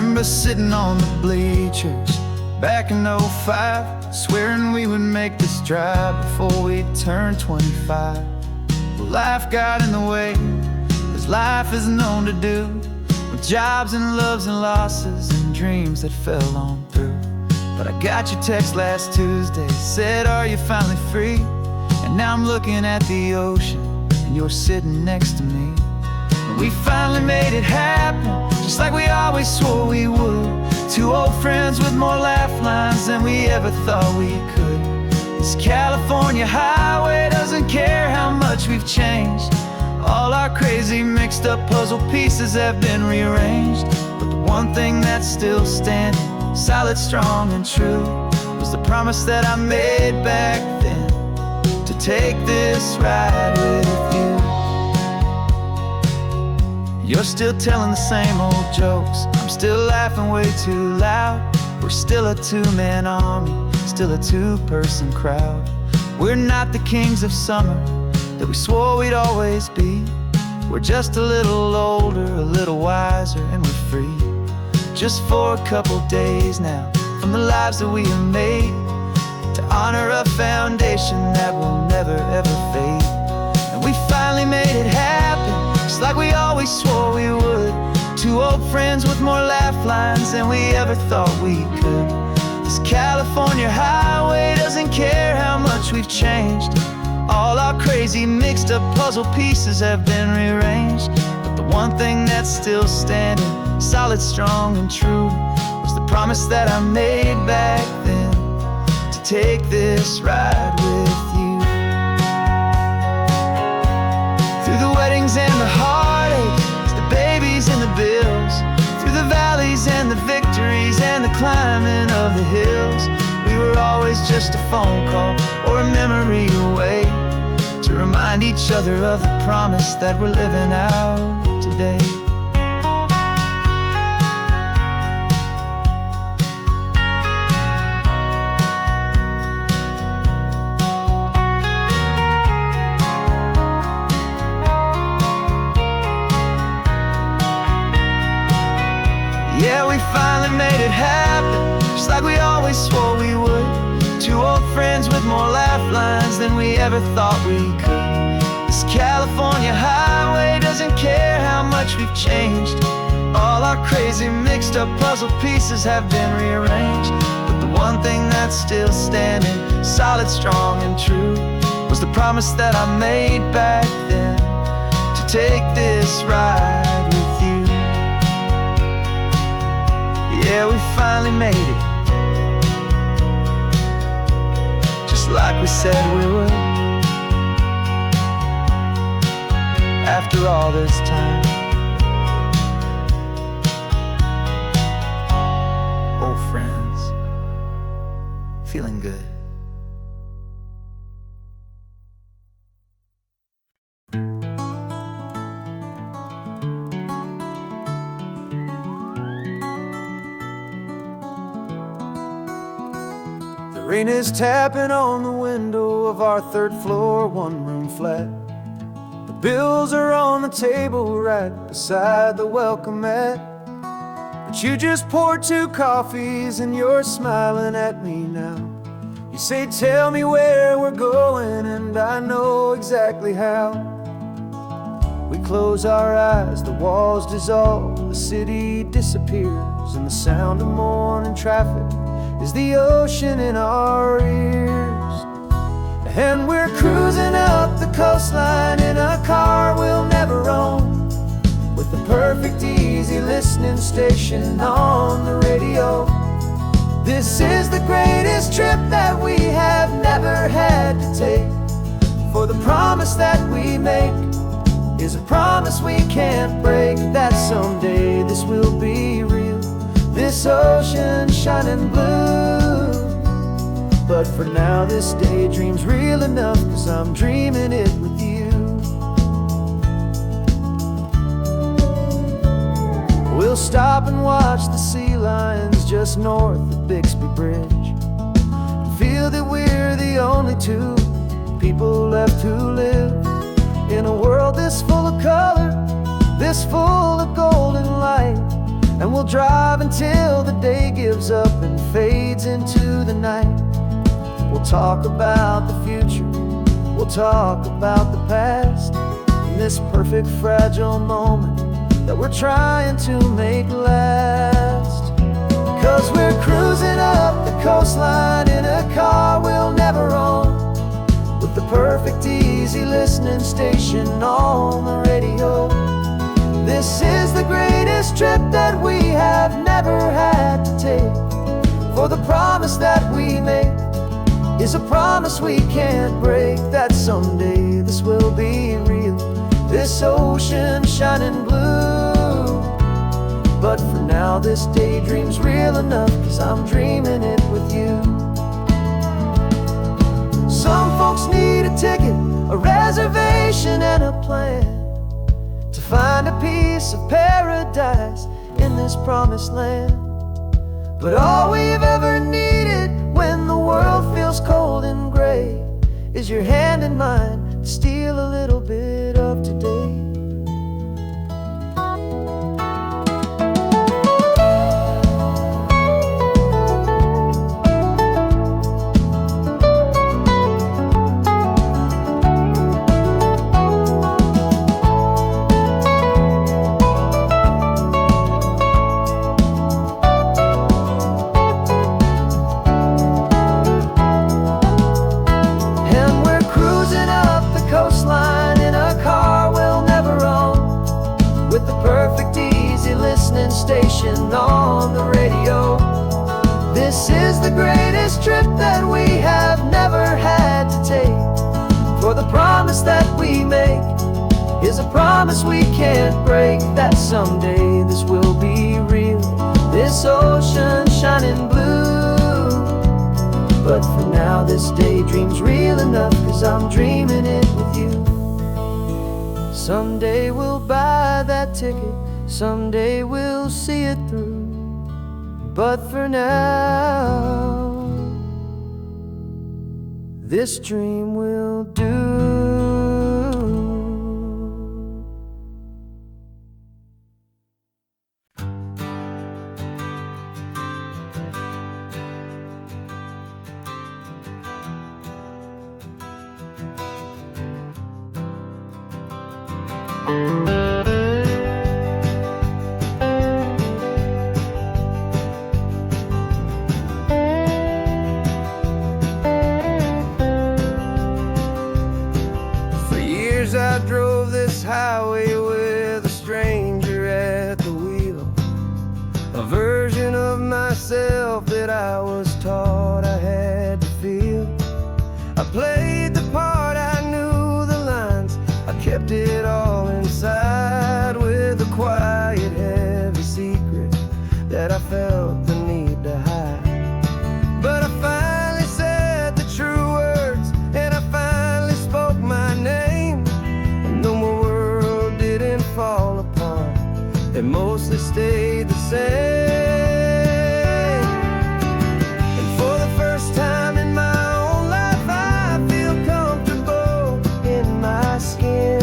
remember sitting on the bleachers back in '05, swearing we would make this drive before we turned 25. Well, life got in the way, as life is known to do, with jobs and loves and losses and dreams that fell on through. But I got your text last Tuesday, said, are you finally free? And now I'm looking at the ocean, and you're sitting next to me. And we finally made it happen, just like we always swore we would. Two old friends with more laugh lines than we ever thought we could. This California highway doesn't care how much we've changed. All our crazy mixed up puzzle pieces have been rearranged. But the one thing that's still standing, solid, strong, and true, was the promise that I made back then, to take this ride with you. You're still telling the same old jokes, I'm still laughing way too loud. We're still a two-man army, still a two-person crowd. We're not the kings of summer that we swore we'd always be. We're just a little older, a little wiser, and we're free. Just for a couple days now, from the lives that we have made, to honor a foundation that will never ever fade. And we finally made it happen, just like we always swore we would. Two old friends with more laugh lines than we ever thought we could. This California highway doesn't care how much we've changed. All our crazy mixed up puzzle pieces have been rearranged. But the one thing that's still standing, solid, strong, and true, was the promise that I made back then, to take this ride with you. Through the weddings and the heartaches, the babies and the bills, through the valleys and the victories and the climbing of the hills, we were always just a phone call or a memory away, to remind each other of the promise that we're living out today. Yeah, we finally made it happen, just like we always swore we would. Two old friends with more laugh lines than we ever thought we could. This California highway doesn't care how much we've changed. All our crazy mixed up puzzle pieces have been rearranged. But the one thing that's still standing, solid, strong, and true, was the promise that I made back then, to take this ride with you. Yeah, we finally made it, just like we said we would. After all this time, old friends, feeling good. The rain is tapping on the window of our third floor, one-room flat. The bills are on the table right beside the welcome mat. But you just poured 2 coffees and you're smiling at me now. You say, tell me where we're going, and I know exactly how. We close our eyes, the walls dissolve, the city disappears, and the sound of morning traffic is the ocean in our ears. And we're cruising up the coastline in a car we'll never own, with the perfect easy listening station on the radio. This is the greatest trip that we have never had to take, for the promise that we make is a promise we can't break, that someday this will be real, this ocean shining blue. But for now this daydream's real enough, 'cause I'm dreaming it with you. We'll stop and watch the sea lions just north of Bixby Bridge, and feel that we're the only 2 people left who live in a world this full of color, this full of golden light. And we'll drive until the day gives up and fades into the night. We'll talk about the future, we'll talk about the past, in this perfect fragile moment that we're trying to make last. 'Cause we're cruising up the coastline in a car we'll never own, with the perfect easy listening station on the radio. This is the greatest trip that we have never had to take, for the promise that we make is a promise we can't break, that someday this will be real, this ocean shining blue. But for now this daydream's real enough, 'cause I'm dreaming it with you. Some folks need a ticket, a reservation and a plan to find a piece of paradise in this promised land. But all we've ever needed when the world feels cold and gray is your hand in mine to steal a little bit of today. Station on the radio. This is the greatest trip that we have never had to take, for the promise that we make is a promise we can't break, that someday this will be real, this ocean shining blue. But for now this daydream's real enough, 'cause I'm dreaming it with you. Someday we'll buy that ticket, someday we'll see it through, but for now this dream will do. I drove this highway with a stranger at the wheel, a version of myself that I was taught I had to feel. I played the part, I knew the lines, I kept it all inside, with a quiet, heavy secret that I felt the need to hide. But I finally said the true words, and I finally spoke my name. Fall apart, they mostly stayed the same. And for the first time in my own life I feel comfortable in my skin.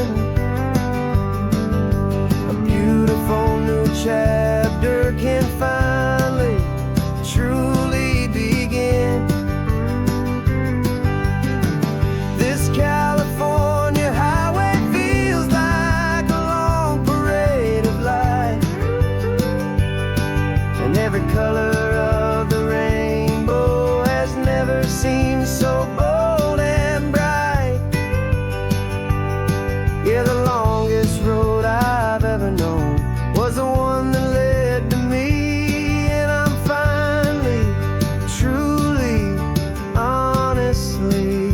A beautiful new chapter can finally truly begin. This California highway feels like a long parade of light, and every color of the rainbow has never seemed so bold and bright. Yeah, the longest road I've ever known was the one that led to me, and I'm finally, truly, honestly,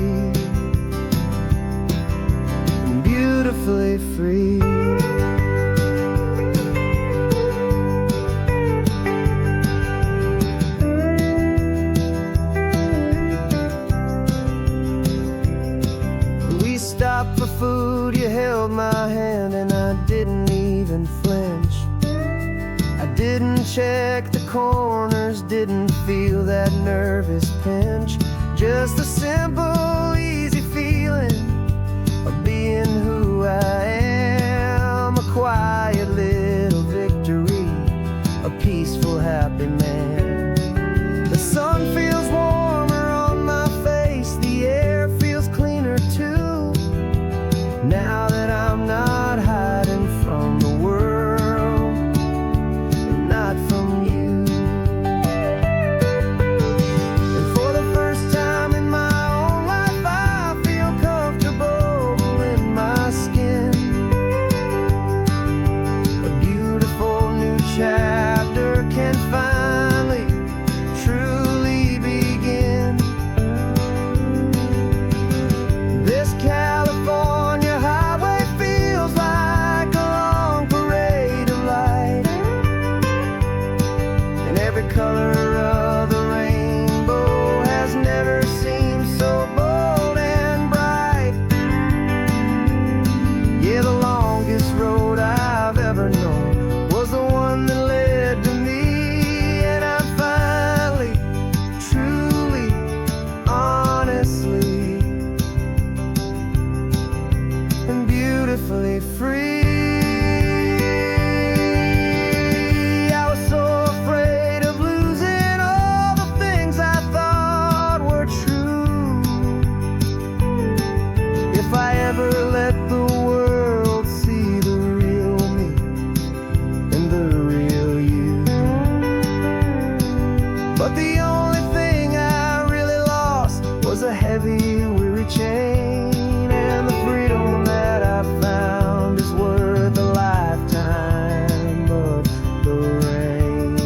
beautifully free. We stopped for food, you held my hand, and I didn't even flinch. I didn't check the corners, didn't feel that nervous pinch. Just a simple, easy feeling of being who I am. A quiet little victory, a peaceful, happy man. The sun feels warmer on my face, the air feels cleaner too, now that I'm not hiding from the world and not from you. And for the first time in my own life, I feel comfortable in my skin. A beautiful new chapter can finally truly begin. This California highway feels like a long parade of light, and every color of the rainbow has never seemed so bold and bright. Yeah, the longest road I've ever known was the one that led to me, and I'm finally, truly, honestly, and beautifully free. I was so afraid of losing all the things I thought were true. If I ever let the world see the real me and the real you. But the only thing I really lost was a heavy, weary chain, and the freedom that I found is worth a lifetime of the rain.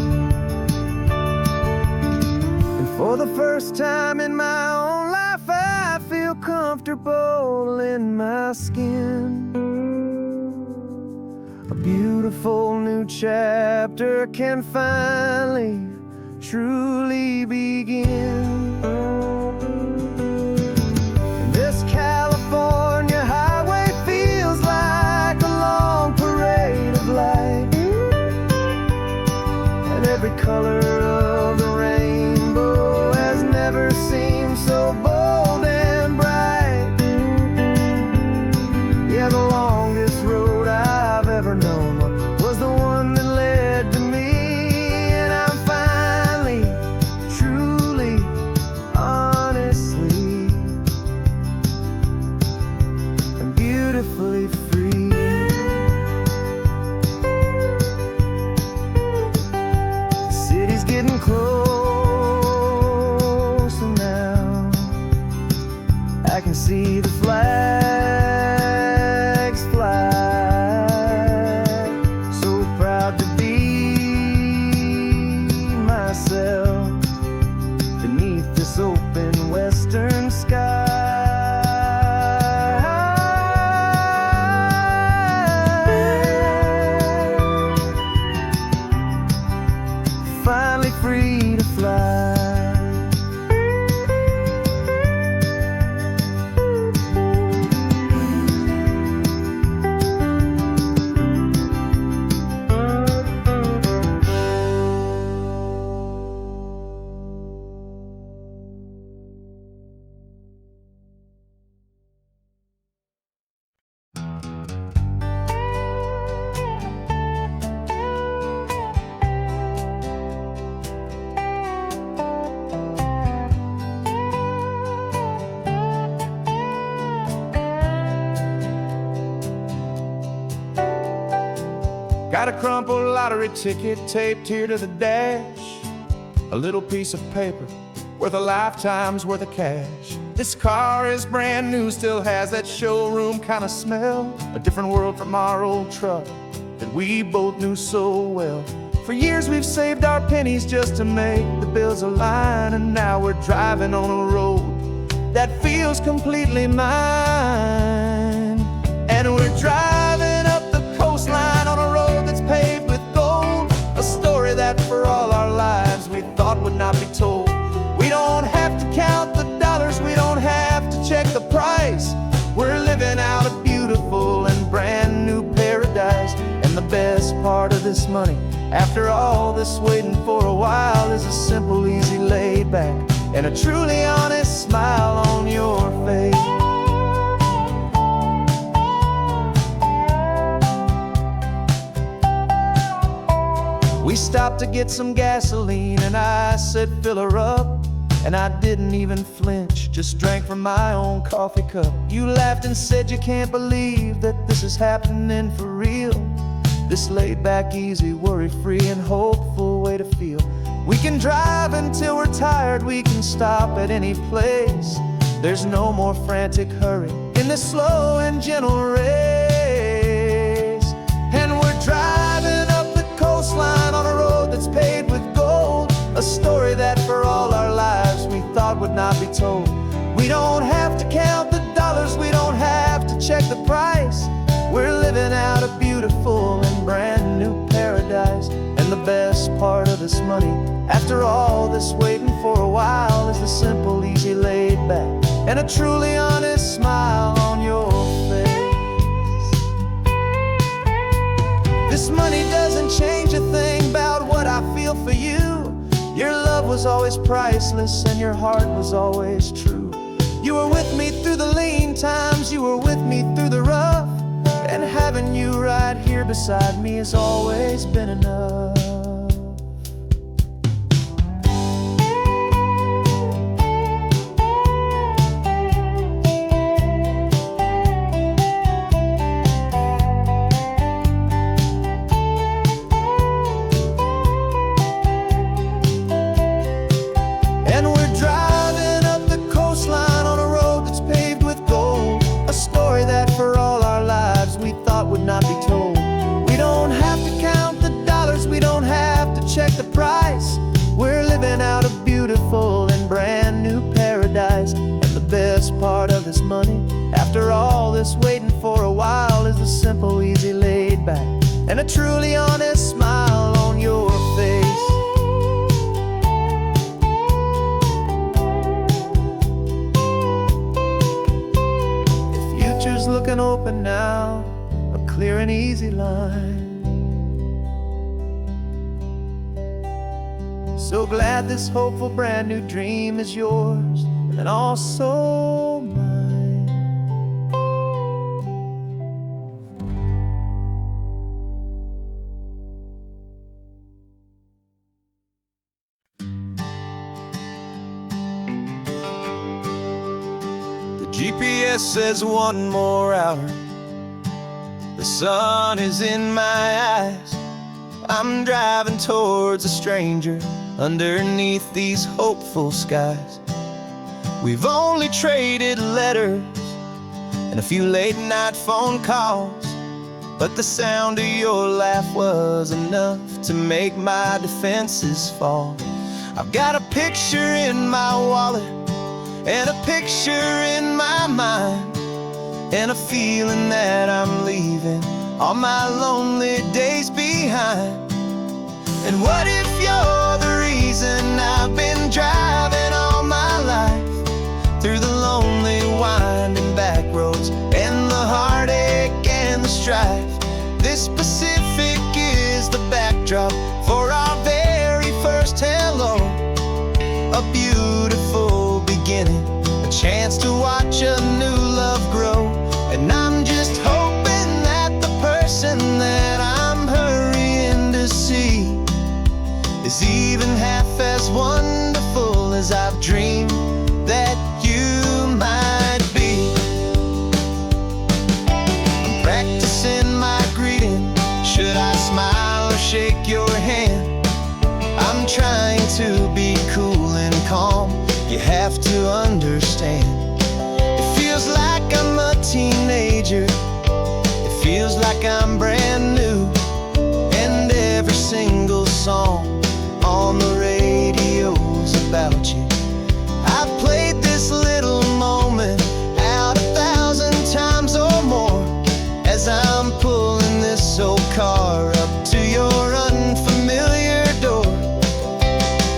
And for the first time in my own life, I feel comfortable in my skin. A beautiful new chapter can finally, truly begin. This California highway feels like a long parade of light, and every color of the rainbow has never seemed so bold and bright. Yeah, the longest road I've ever known was the one that led to me, and I'm finally, truly, honestly, and beautifully free. The city's getting closer now. I can see the flags fly. So proud to be myself beneath this open western sky. Finally free to fly. Got a crumpled lottery ticket taped here to the dash, a little piece of paper worth a lifetime's worth of cash. This car is brand new, still has that showroom kind of smell, a different world from our old truck that we both knew so well. For years we've saved our pennies just to make the bills align, and now we're driving on a road that feels completely mine. And we're driving up the coastline on a road that's paved with gold, a story that for all our lives we thought would not be told. We don't have to count the dollars, we don't have to check the price. We're living out a beautiful and brand new paradise. And the best part of this money, after all this waiting for a while, is a simple, easy, laid back, and a truly honest smile on your face. We stopped to get some gasoline and I said, fill her up. And I didn't even flinch, just drank from my own coffee cup. You laughed and said you can't believe that this is happening for real. This laid back, easy, worry-free and hopeful way to feel. We can drive until we're tired, we can stop at any place. There's no more frantic hurry in this slow and gentle race. And we're driving up the coastline on a road that's paved with gold, a story that for all our lives we thought would not be told. We don't have to count the dollars, we don't have to check the price. We're living out a beautiful and brand new paradise. And the best part of this money, after all this waiting for a while, is the simple, easy, laid back, and a truly honest smile on your face. This money doesn't change a thing about what I feel for you. Your love was always priceless and your heart was always true. You were with me through the lean times, you were with me through the rough. And having you right here beside me has always been enough. And we're driving up the coastline on a road that's paved with gold, a story that for all our lives we thought would not be told. We don't have to count the dollars, we don't have to check the price. We're living out a beautiful and brand new paradise. And the best part of this money, after all this waiting for a while, is the simple, easy, laid back, and a truly honest smile on your face. Looking open now, a clear and easy line. So glad this hopeful brand new dream is yours and also mine. The GPS says one more hour. The sun is in my eyes. I'm driving towards a stranger underneath these hopeful skies. We've only traded letters and a few late night phone calls, but the sound of your laugh was enough to make my defenses fall. I've got a picture in my wallet and a picture in my mind, and a feeling that I'm leaving all my lonely days behind. And what if you're the reason I've been driving all my life, through the lonely winding back roads and the heartache and the strife? This Pacific is the backdrop for our very first hello, a beautiful beginning, a chance to watch a new love grow. And I'm just hoping that the person that I'm hurrying to see is even half as wonderful as I've dreamed that you might be. I'm practicing my greeting. Should I smile or shake your hand? I'm trying to be cool and calm. You have to understand. It feels like I'm a teenager. It feels like I'm brand new. And every single song on the radio's about you. I've played this little moment out 1,000 times or more, as I'm pulling this old car up to your unfamiliar door.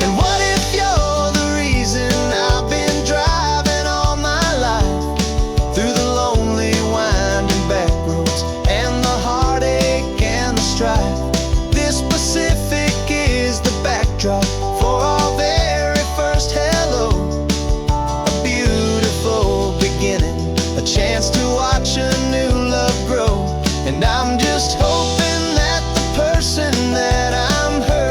And what if you're the reason I've been driving all my life, through the lonely winding back roads and the heartache and the strife? This Pacific is the backdrop for our very first hello, a beautiful beginning, a chance to watch a new love grow. And I'm just hoping that the person that I'm hurting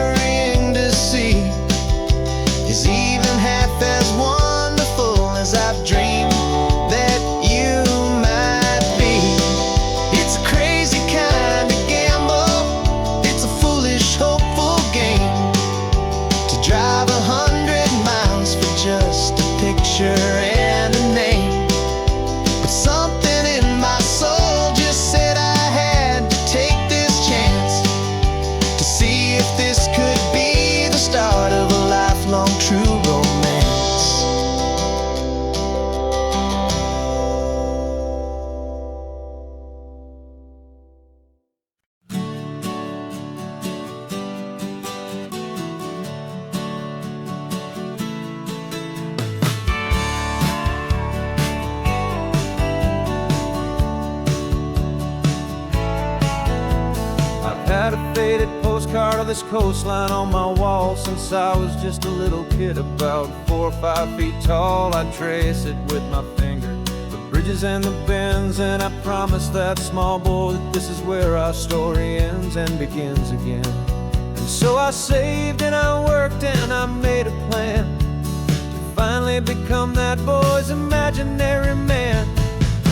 art of this coastline on my wall since I was just a little kid, about 4 or 5 feet tall. I trace it with my finger, the bridges and the bends, and I promise that small boy that this is where our story ends and begins again. And so I saved and I worked and I made a plan to finally become that boy's imaginary man.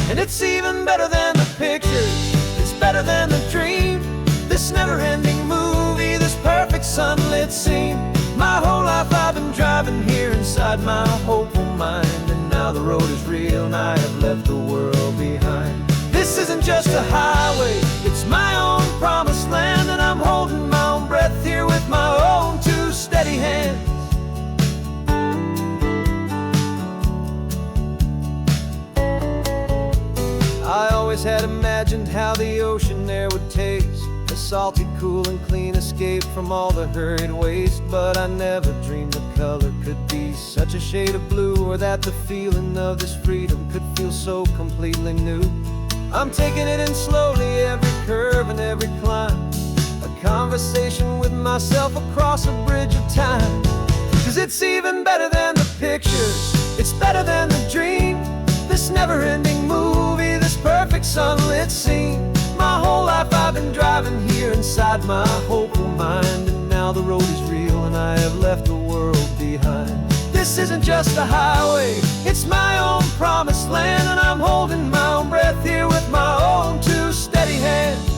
And it's even better than the pictures, it's better than the dream, this never-ending movie, this perfect sunlit scene. My whole life I've been driving here inside my hopeful mind, and now the road is real and I have left the world behind. This isn't just a highway, it's my own promised land, and I'm holding my own breath here with my own 2 steady hands. I always had imagined how the ocean there would taste, a salty, cool and clean escape from all the hurried waste. But I never dreamed the color could be such a shade of blue, or that the feeling of this freedom could feel so completely new. I'm taking it in slowly, every curve and every climb, a conversation with myself across a bridge of time. 'Cause it's even better than the pictures, it's better than the dream, this never-ending movie, this perfect sunlit scene. My whole life I've been driving here inside my hopeful mind, and now the road is real and I have left the world behind. This isn't just a highway, it's my own promised land, and I'm holding my own breath here with my own 2 steady hands.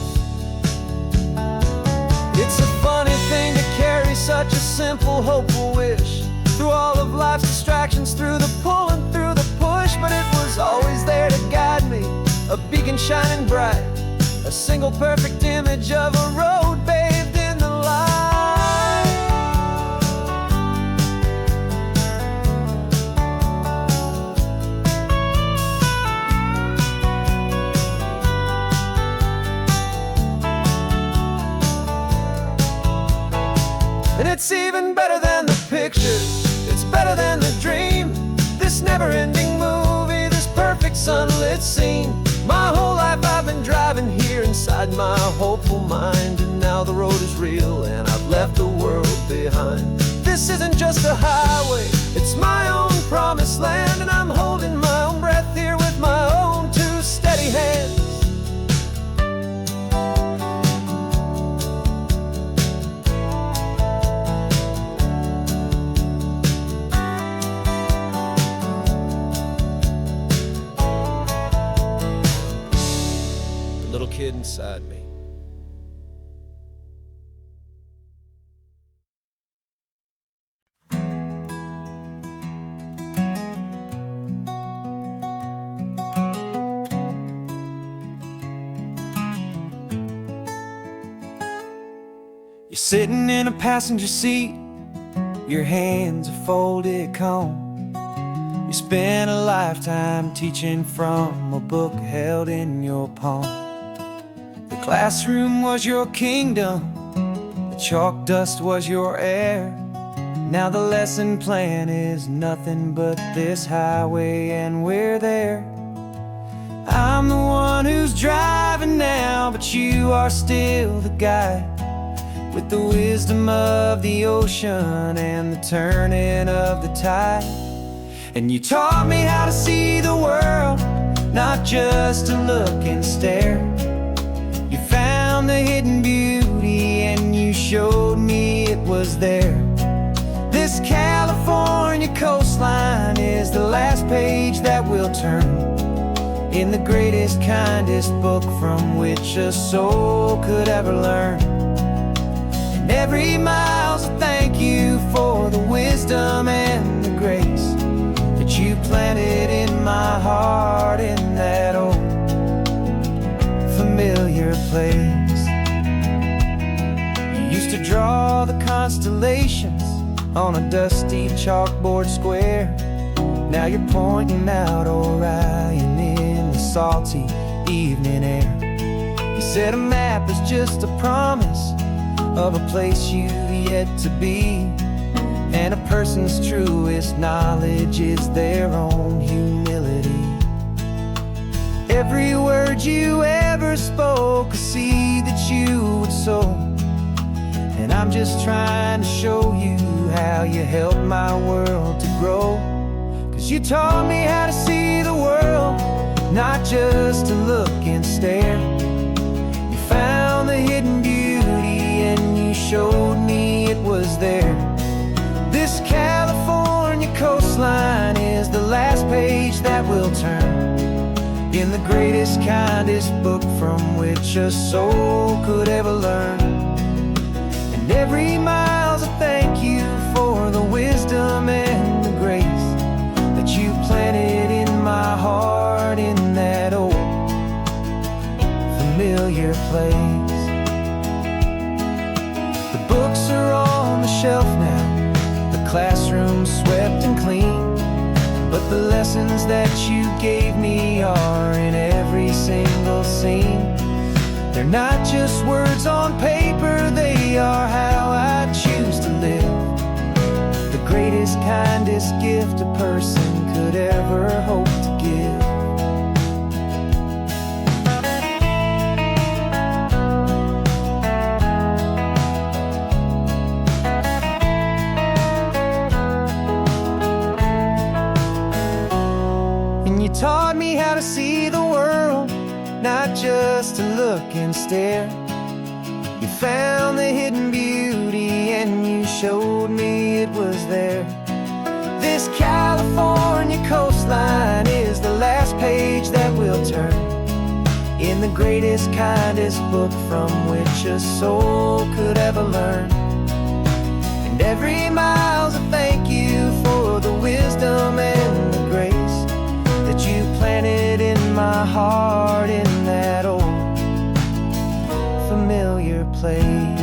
It's a funny thing to carry such a simple, hopeful wish through all of life's distractions, through the pull and through the push, but it was always there to guide me, a beacon shining bright, a single perfect image of a road bathed in the light. And it's even better than the pictures, it's better than the dream, this never-ending movie, this perfect sunlit scene. My whole life I've been driving here inside my hopeful mind, and now the road is real and I've left the world behind. This isn't just a highway, it's my own promised land, and I'm holding my own breath here with my own 2 steady hands. Little kid inside me. You're sitting in a passenger seat, your hands are folded calm. You spent a lifetime teaching from a book held in your palm. The classroom was your kingdom, the chalk dust was your air. Now the lesson plan is nothing but this highway, and we're there. I'm the one who's driving now, but you are still the guide, with the wisdom of the ocean and the turning of the tide. And you taught me how to see the world, not just to look and stare. You found the hidden beauty and you showed me it was there. This California coastline is the last page that we'll turn in the greatest, kindest book from which a soul could ever learn. And every mile's a thank you for the wisdom and the grace that you planted in my heart in that old familiar place. You used to draw the constellations on a dusty chalkboard square. Now you're pointing out Orion in the salty evening air. You said a map is just a promise of a place you've yet to be, and a person's truest knowledge is their own humility. Every word you ever spoke, a seed that you would sow, And I'm just trying to show you how you helped my world to grow. 'Cause you taught me how to see the world, not just to look and stare. You found the hidden beauty and you showed me it was there. This California coastline is the last page that we'll turn in the greatest, kindest book from which a soul could ever learn. And every mile's a thank you for the wisdom and the grace that you planted in my heart in that old familiar place. The books are on the shelf now, the classroom swept and clean, but the lessons that you gave me are in every single scene. They're not just words on paper, they are how I choose to live. The greatest, kindest gift a person could ever hope to give. You taught me how to see the world, not just to look and stare. You found the hidden beauty and you showed me it was there. This California coastline is the last page that we'll turn in the greatest, kindest book from which a soul could ever learn. And every mile's a thank you for the wisdom and the grace that you planted in my heart in that old familiar place.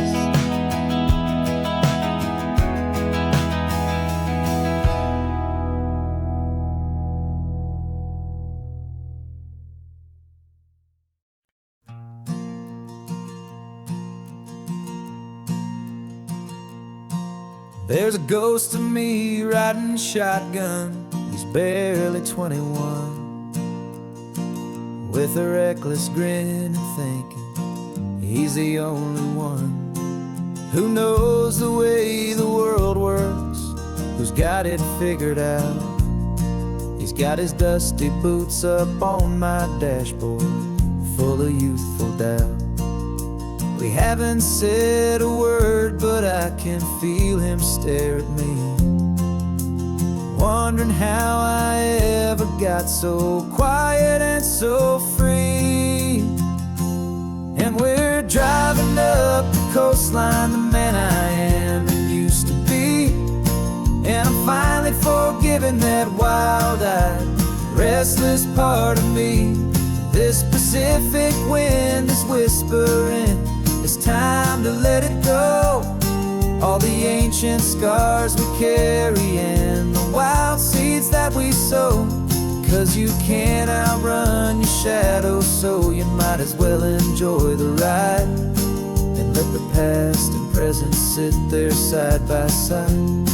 There's a ghost of me riding shotgun. He's barely 21, with a reckless grin and thinking he's the only one who knows the way the world works, who's got it figured out. He's got his dusty boots up on my dashboard, full of youthful doubt. We haven't said a word, but I can feel him stare at me, wondering how I ever got so quiet and so free. And we're driving up the coastline, the man I am and used to be. And I'm finally forgiving that wild-eyed, restless part of me. This Pacific wind is whispering, it's time to let it go. All the ancient scars we carry and the wild seeds that we sow. 'Cause you can't outrun your shadow, so you might as well enjoy the ride and let the past and present sit there side by side.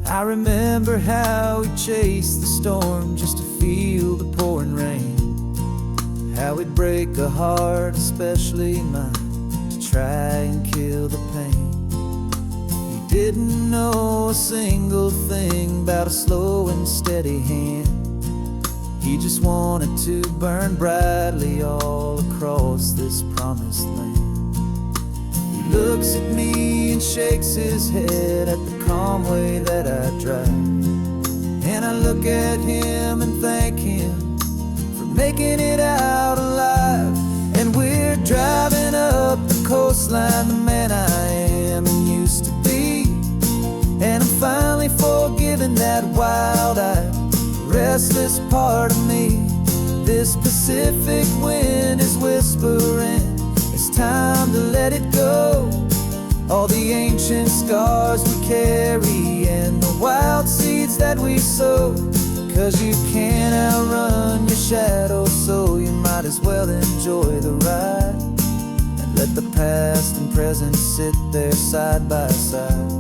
I remember how we chased the storm just to feel the pouring rain, how we'd break a heart, especially mine, to try and kill the pain. You didn't know a single thing about a slow and steady hand. He just wanted to burn brightly all across this promised land. He looks at me and shakes his head at the calm way that I drive, and I look at him and thank him for making it out alive. And we're driving up the coastline, the man I am and used to be. And I'm finally forgiving that wild-eyed, restless part of me. This Pacific wind is whispering, it's time to let it go. All the ancient scars we carry and the wild seeds that we sow. 'Cause you can't outrun your shadow, so you might as well enjoy the ride and let the past and present sit there side by side.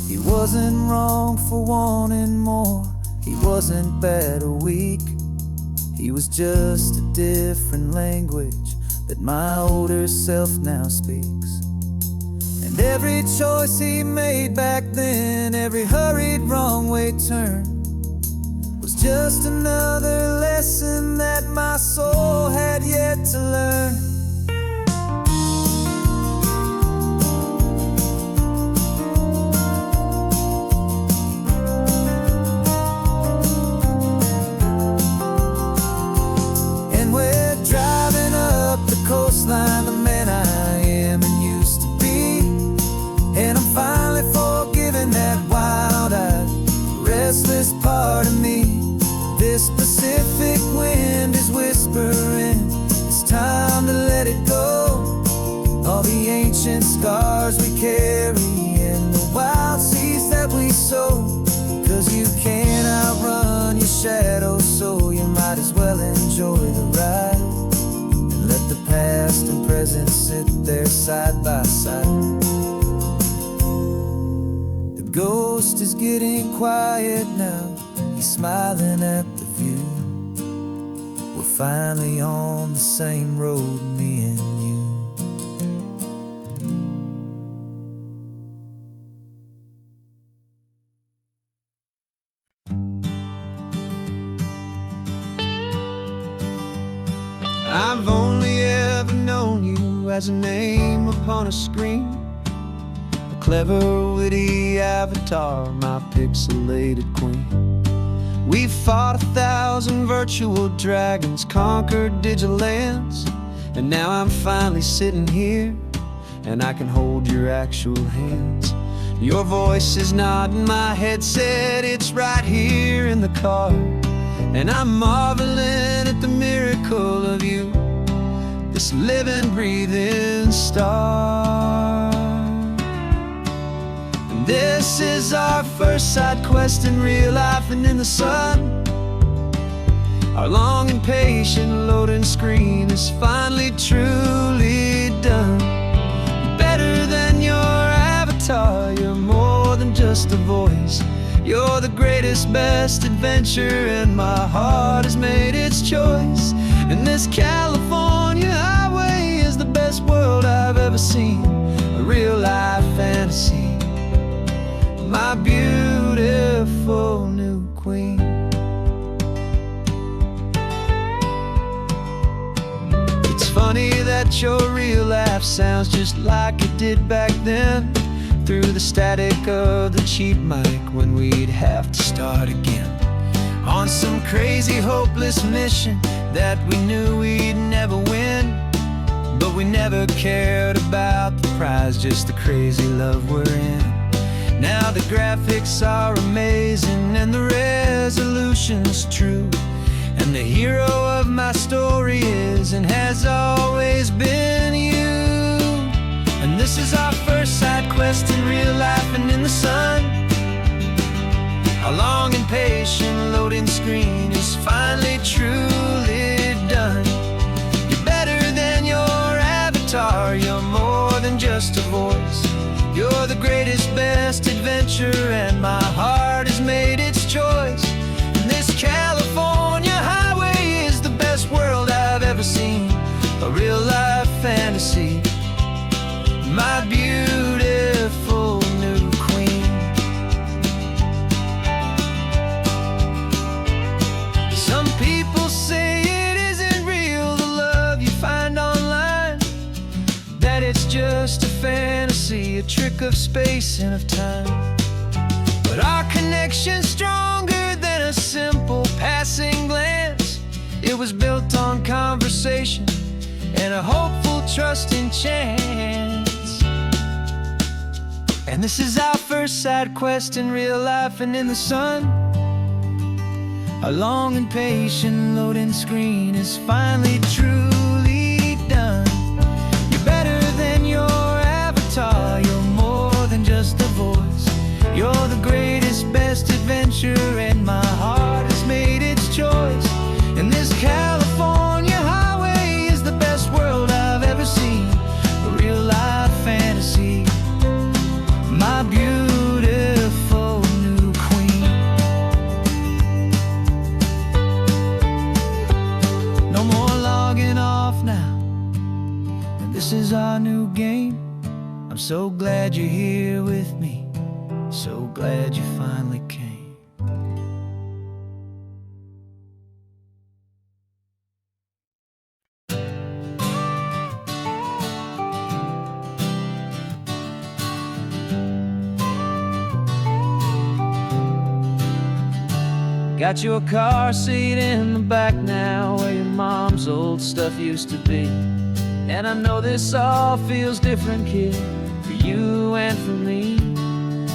He wasn't wrong for wanting more, he wasn't bad or weak. He was just a different language that my older self now speaks. And every choice he made back then, every hurried wrong way turn, was just another lesson that my soul had yet to learn. And we're driving up the coastline, the man I am and used to be, and I'm finally forgiving that wild-eyed, restless part of me. This Pacific wind is whispering, it's time to let it go. All the ancient scars we carry and the wild seeds that we sow. 'Cause you can't outrun your shadow, so you might as well enjoy the ride, and let the past and present sit there side by side. The ghost is getting quiet now, he's smiling at the view. We're finally on the same road, me and you. I've only ever known you as a name upon a screen, a clever, witty avatar, my pixelated queen. We fought 1,000 virtual dragons, conquered digital lands, and now I'm finally sitting here, and I can hold your actual hands. Your voice is not in my headset, it's right here in the car, and I'm marveling at the miracle of you, this living, breathing star. And this is our first side quest in real life and in the sun. Our long and patient loading screen is finally truly done. You're better than your avatar, you're more than just a voice. You're the greatest, best adventure, and my heart has made its choice. And this California highway is the best world I've ever seen, a real life fantasy, my beautiful new queen. It's funny that your real life sounds just like it did back then, through the static of the cheap mic when we'd have to start again, on some crazy hopeless mission that we knew we'd never win. But we never cared about the prize, just the crazy love we're in. Now the graphics are amazing and the resolution's true, and the hero of my story is and has always been you. And this is our first side quest in real life and in the sun. Our long and patient loading screen is finally truly done. You're better than your avatar, you're more than just a voice. You're the greatest, best adventure, and my heart has made its choice. And this California highway is the best world I've ever seen, a real life fantasy, my beautiful new queen. Some people say it isn't real, the love you find online, that it's just a fantasy, a trick of space and of time. But our connection's stronger than a simple passing glance. It was built on conversation and a hopeful, trusting chance. And this is our first side quest in real life and in the sun. Our long and patient loading screen is finally truly done. You're better than your avatar, you're more than just a voice. You're the greatest, best adventure, and my heart has made its choice. And this California highway is the best world I've ever seen, a real life fantasy, my beautiful new queen. No more logging off new game. I'm so glad you're here with me, so glad you finally came. Got your car seat in the back now, where your mom's old stuff used to be. And I know this all feels different, kid, for you and for me.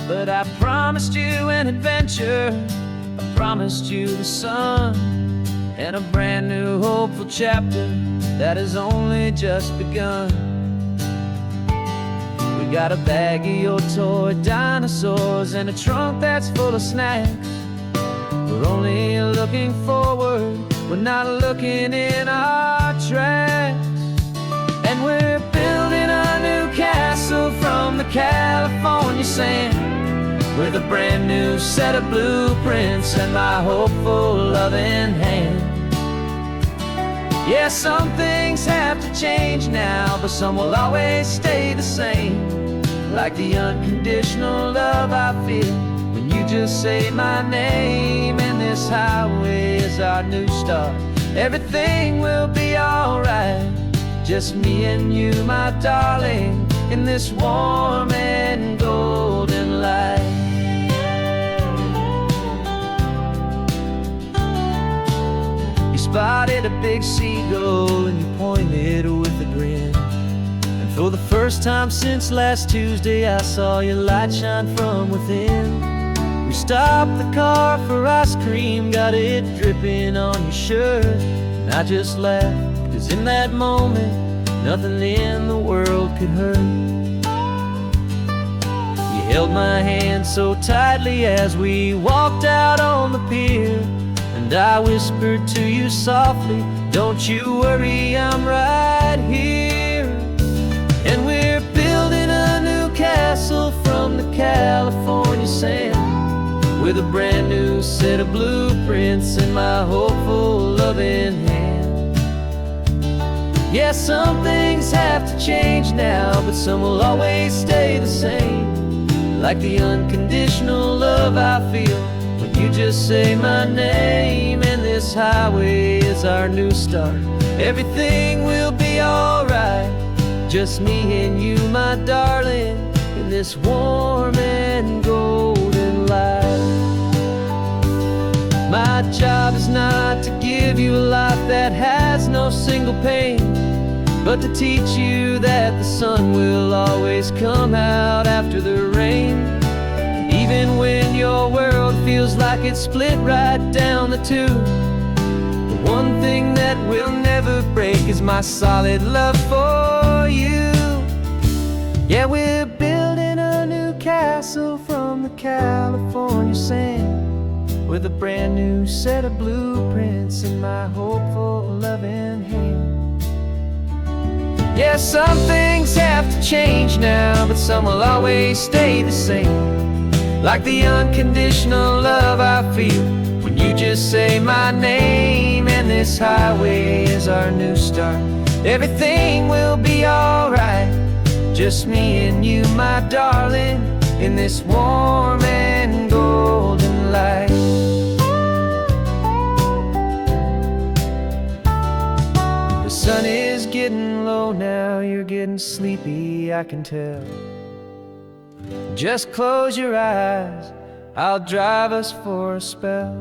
But I promised you an adventure, I promised you the sun, and a brand new hopeful chapter that has only just begun. We got a bag of your toy dinosaurs and a trunk that's full of snacks. We're only looking forward, we're not looking in our tracks. And we're building a new castle from the California sand, with a brand new set of blueprints and my hopeful loving hand. Yeah, some things have to change now, but some will always stay the same. Like the unconditional love I feel when you just say my name. And this highway is our new start, everything will be alright. Just me and you, my darling, in this warm and golden light. You spotted a big seagull and you pointed with a grin. And for the first time since last Tuesday, I saw your light shine from within. We stopped the car for ice cream, got it dripping on your shirt. And I just laughed, 'cause in that moment, nothing in the world could hurt. You held my hand so tightly as we walked out on the pier, and I whispered to you softly, don't you worry, I'm right here. And we're building a new castle from the California sand, with a brand new set of blueprints in my hopeful loving hand. Yeah, some things have to change now, but some will always stay the same. Like the unconditional love I feel when you just say my name. And this highway is our new start, everything will be alright. Just me and you, my darling, in this warm and golden light. My job is not to give you a life that has no single pain, but to teach you that the sun will always come out after the rain. Even when your world feels like it's split right down the two, the one thing that will never break is my solid love for you. Yeah, we're building a new castle from the California sand, with a brand new set of blueprints in my hopeful loving hand. Yeah, some things have to change now, but some will always stay the same. Like the unconditional love I feel when you just say my name. And this highway is our new start, everything will be alright. Just me and you, my darling, in this warm and golden light. The sun is getting low now, you're getting sleepy, I can tell. Just close your eyes, I'll drive us for a spell.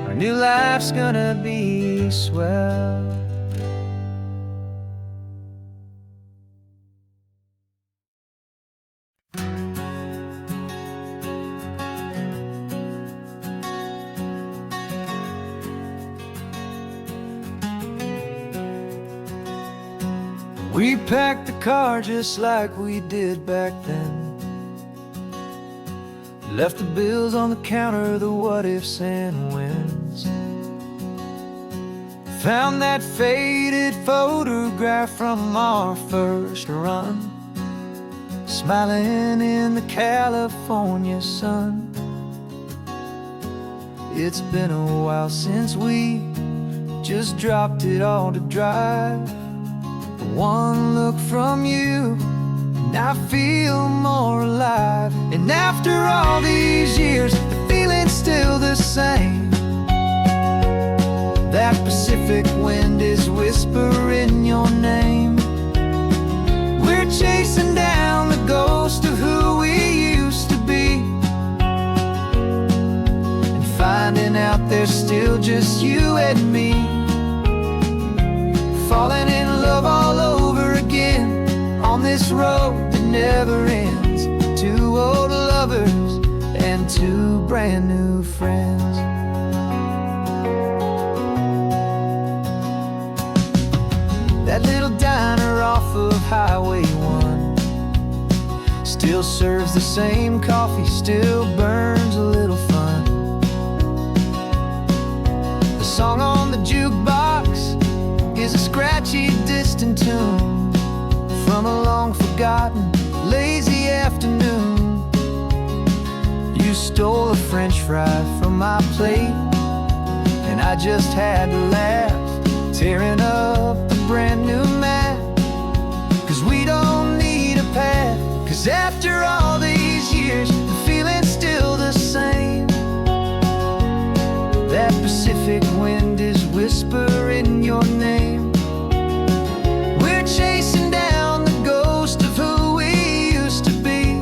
Our new life's gonna be swell. We packed the car just like we did back then. Left the bills on the counter, the what ifs and whens. Found that faded photograph from our first run, smiling in the California sun. It's been a while since we just dropped it all to drive. look from you, and I feel more alive. And after all these years, the feeling's still the same. That Pacific wind is whispering your name. We're chasing down the ghost of who we used to be, and finding out there's still just you and me. Falling in love all over again on this road that never ends. Two old lovers and two brand new friends. That little diner off of Highway 1 still serves the same coffee, still burns a little fun. The song on the jukebox is a scratchy, distant tune from a long-forgotten, lazy afternoon. You stole a French fry from my plate, and I just had to laugh, tearing up the brand new map. 'Cause we don't need a path, 'cause after all these years, the feeling's still the same. That Pacific wind is whispering your name. We're chasing down the ghost of who we used to be,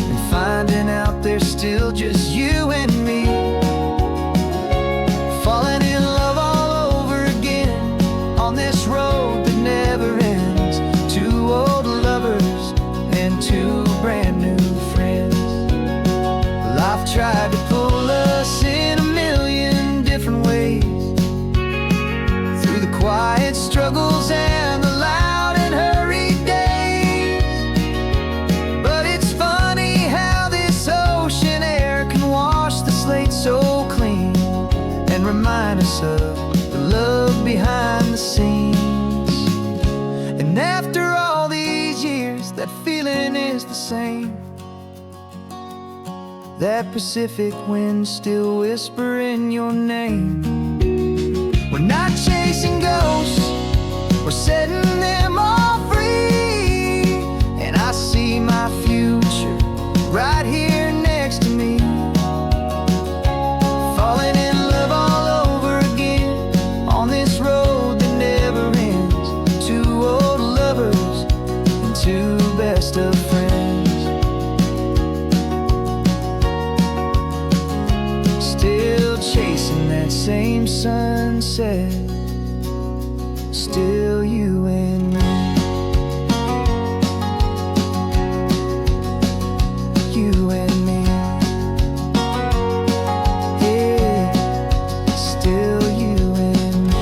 and finding out there's still just you and me. Falling in love all over again on this road that never ends. Two old lovers and two brand new friends. Life tried to pull us in a million different ways, through the quiet struggles and the loud and hurried days. But it's funny how this ocean air can wash the slate so clean, and remind us of the love behind the scenes. And after all these years, that feeling is the same. That Pacific wind still whispering your name. We're not chasing ghosts, we're setting them all free. And I see my future right here next to me. Falling in love all over again on this road that never ends. Two old lovers and two best of friends. Still chasing that same sunset, still you and me. You and me. Yeah, still you and me.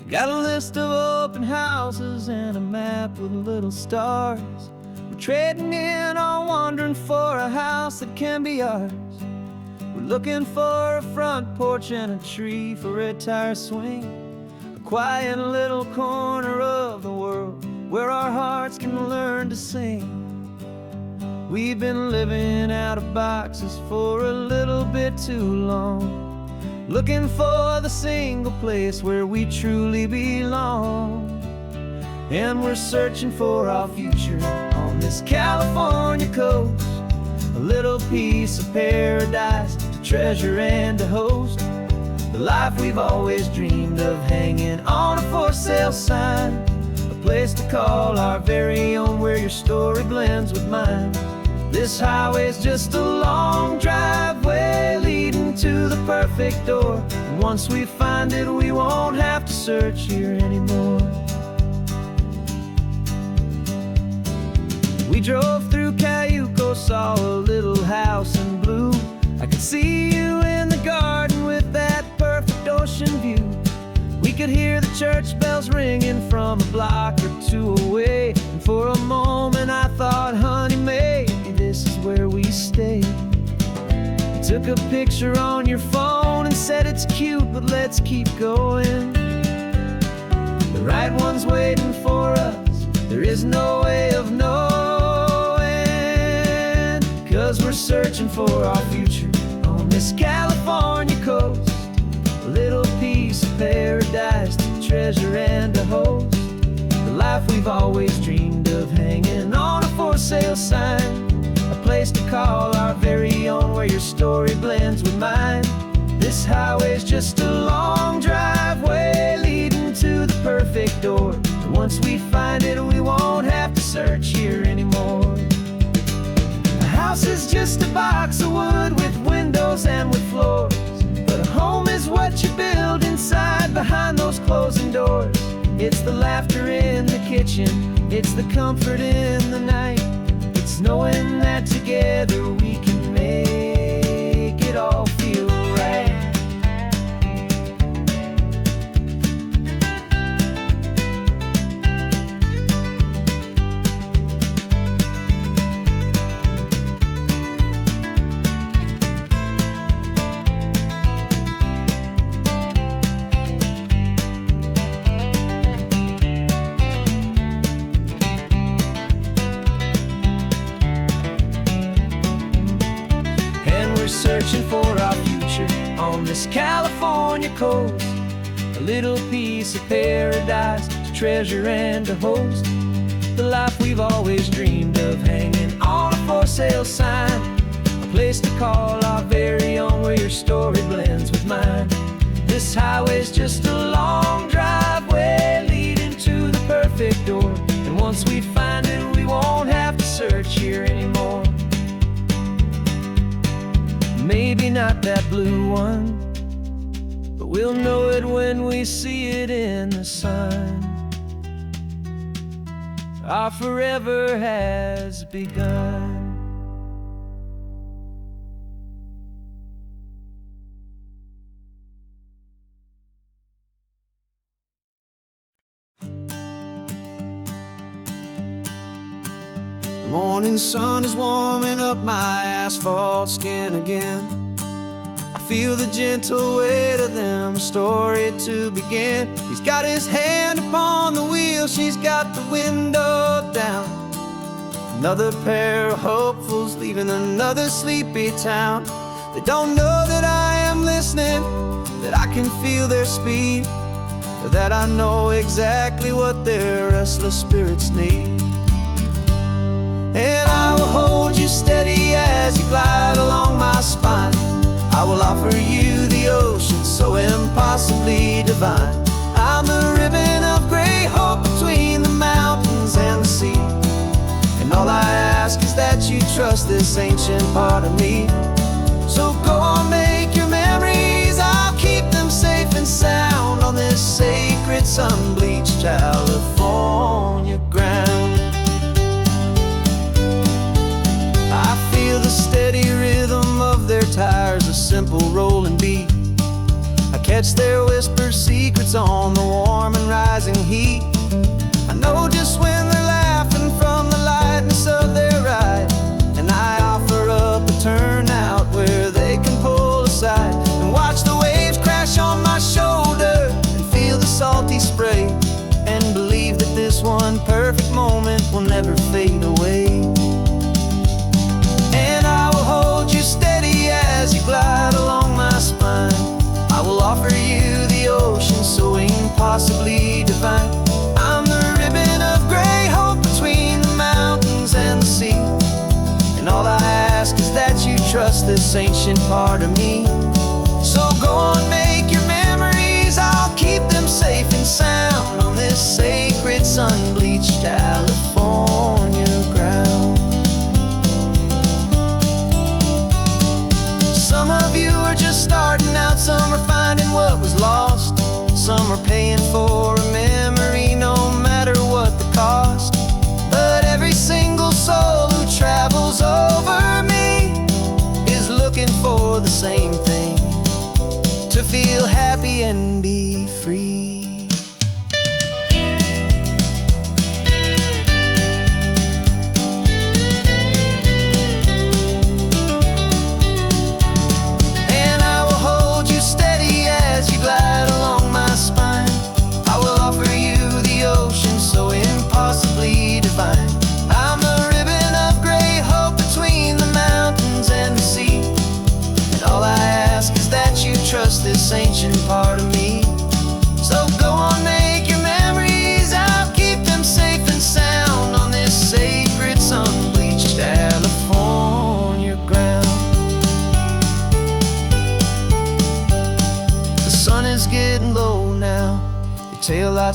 Got a list of open houses and a map with little stars. We're trading in on wandering for a house that can be ours. We're looking for a front porch and a tree for a tire swing, a quiet little corner of the world where our hearts can learn to sing. We've been living out of boxes for a little bit too long, looking for the single place where we truly belong. And we're searching for our future on this California coast, a little piece of paradise to treasure and to host, the life we've always dreamed of, hanging on a for sale sign, a place to call our very own, where your story blends with mine. This highway's just a long driveway leading to the perfect door, and once we find it, we won't have to search here anymore. We drove through Cayuco, saw a little house in blue. I could see you in the garden with that perfect ocean view. We could hear the church bells ringing from a block or two away, and for a moment I thought, honey, maybe this is where we stay. You took a picture on your phone and said it's cute, but let's keep going. The right one's waiting for us, is no way of knowing, 'cause we're searching for our future on this California coast. A little piece of paradise to treasure and to host. The life we've always dreamed of, hanging on a for sale sign. A place to call our very own, where your story blends with mine. This highway's just a long driveway leading to the perfect door. And once we find it, we won't have to search here anymore. A house is just a box of wood with windows and with floors, but a home is what you build inside behind those closing doors. It's the laughter in the kitchen, it's the comfort in the night. It's knowing that together we can make it all feel right. Searching for our future on this California coast. A little piece of paradise to treasure and to host. The life we've always dreamed of, hanging on a for sale sign. A place to call our very own, where your story blends with mine. This highway's just a long driveway leading to the perfect door. And once we find it, we won't have to search here anymore. Maybe not that blue one, but we'll know it when we see it in the sun. Our forever has begun. The morning sun is warming up my asphalt skin again. I feel the gentle weight of them, a story to begin. He's got his hand upon the wheel, she's got the window down. Another pair of hopefuls leaving another sleepy town. They don't know that I am listening, that I can feel their speed, or that I know exactly what their restless spirits need. And I will hold you steady as you glide along my spine. I will offer you the ocean so impossibly divine. I'm the ribbon of gray hope between the mountains and the sea. And all I ask is that you trust this ancient part of me. So go on, make your memories, I'll keep them safe and sound on this sacred sun-bleached California ground. The steady rhythm of their tires, a simple rolling beat. I catch their whispered secrets on the warm and rising heat. I know just when they're laughing from the lightness of their ride, and I offer up a turnout where they can pull aside and watch the waves crash on my shoulder and feel the salty spray, and believe that this one perfect moment will never fade away. Hold you steady as you glide along my spine. I will offer you the ocean so impossibly divine. I'm the ribbon of gray hope between the mountains and the sea. And all I ask is that you trust this ancient part of me. So go on, make your memories, I'll keep them safe and sound on this sacred sun-bleached California ground. Some of you are just starting out, some are finding what was lost. Some are paying for a memory no matter what the cost. But every single soul who travels over me is looking for the same thing, to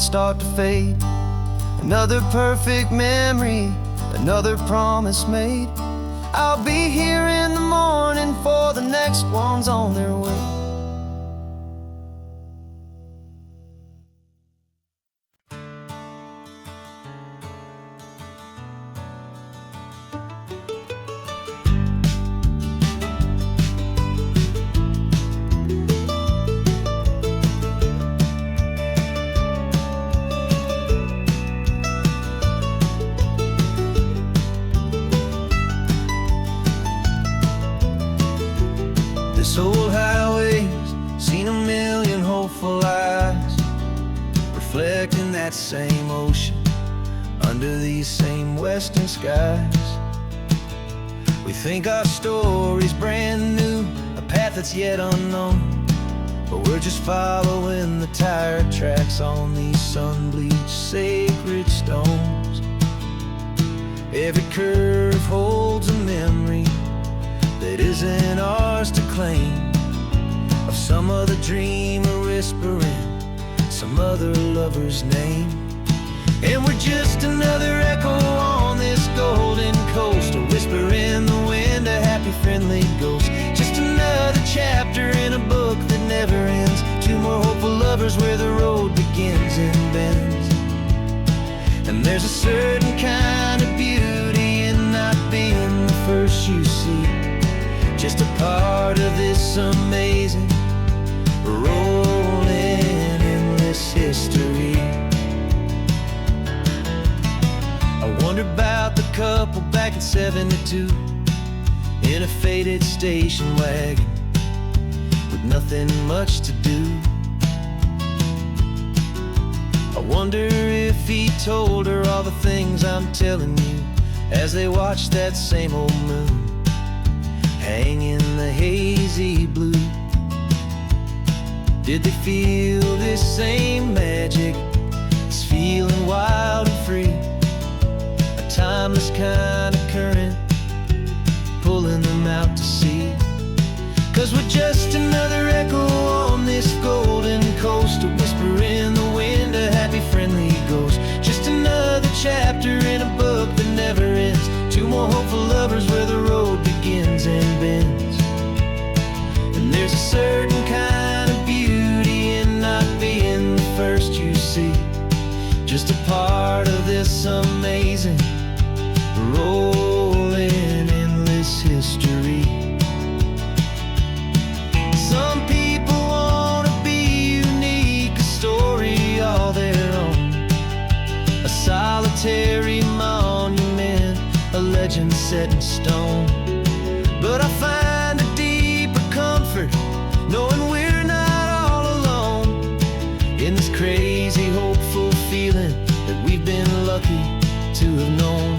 thoughts start to fade. Another perfect memory, another promise made. I'll be here in the morning for the next ones on their way. This old highway's seen a million hopeful eyes, reflecting that same ocean under these same western skies. We think our story's brand new, a path that's yet unknown, but we're just following the tire tracks on these sun-bleached sacred stones. Every curve holds a memory that isn't ours to claim, of some other dreamer whispering some other lover's name. And we're just another echo on this golden coast, a whisper in the wind, a happy friendly ghost. Just another chapter in a book that never ends, two more hopeful lovers where the road begins and bends. And there's a certain kind of beauty in not being the first you see, just a part of this amazing, rolling, endless history. I wonder about the couple back in '72 in a faded station wagon with nothing much to do. I wonder if he told her all the things I'm telling you as they watched that same old moon hang in the hazy blue. Did they feel this same magic, this feeling wild and free, a timeless kind of current pulling them out to sea? 'Cause we're just another echo on this golden coast, a whisper in the wind, a happy friendly ghost. Just another chapter in a book that never ends, two more hopeful lovers where the road begins and bends. And there's a certain kind of beauty in not being the first you see, just a part of this amazing, rolling, endless history. Some people want to be unique, a story all their own, a solitary monument, a legend set in stone. But I find a deeper comfort knowing we're not all alone in this crazy, hopeful feeling that we've been lucky to have known.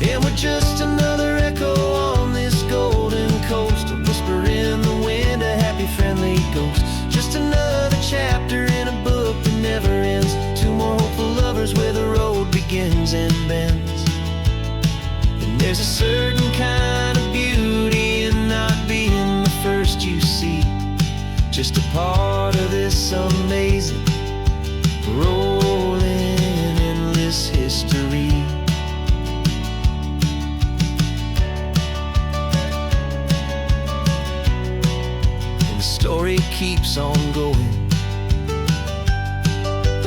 And we're just another echo on this golden coast, a whisper in the wind, a happy friendly ghost. Just another chapter in a book that never ends, two more hopeful lovers where the road begins and bends. And there's a certain kind of beauty in not being the first you see, just a part of this amazing, rolling, endless history. Story keeps on going.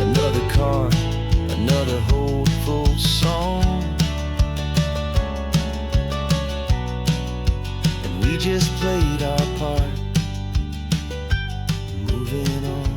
Another card, another hopeful song, and we just played our part, moving on.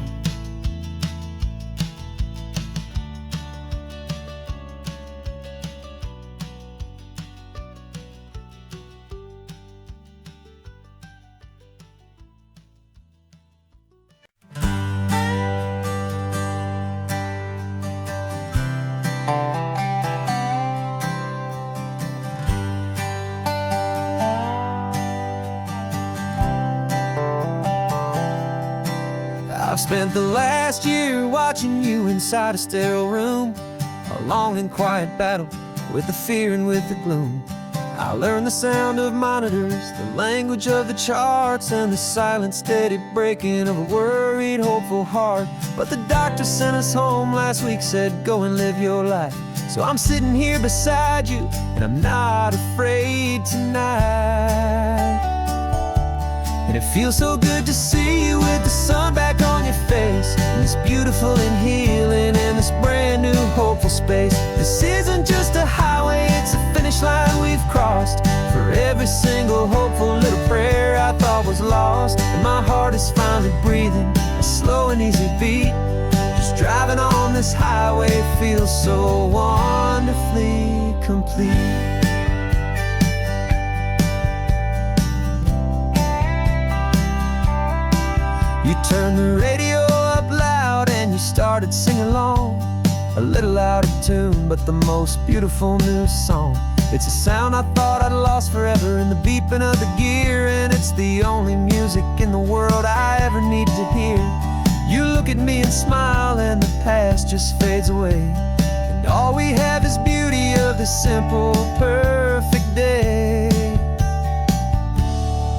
I've spent the last year watching you inside a sterile room, a long and quiet battle with the fear and with the gloom. I learned the sound of monitors, the language of the charts, and the silent, steady breaking of a worried, hopeful heart. But the doctor sent us home last week, said, go and live your life. So I'm sitting here beside you, and I'm not afraid tonight. And it feels so good to see you with the sun back on your face, and this beautiful and healing in this brand new hopeful space. This isn't just a highway, it's a finish line we've crossed. For every single hopeful little prayer I thought was lost, and my heart is finally breathing a slow and easy beat. Just driving on this highway feels so wonderfully complete. You turned the radio up loud and you started singing along, a little out of tune, but the most beautiful new song. It's a sound I thought I'd lost forever in the beeping of the gear, and it's the only music in the world I ever need to hear. You look at me and smile, and the past just fades away, and all we have is beauty of this simple, perfect day.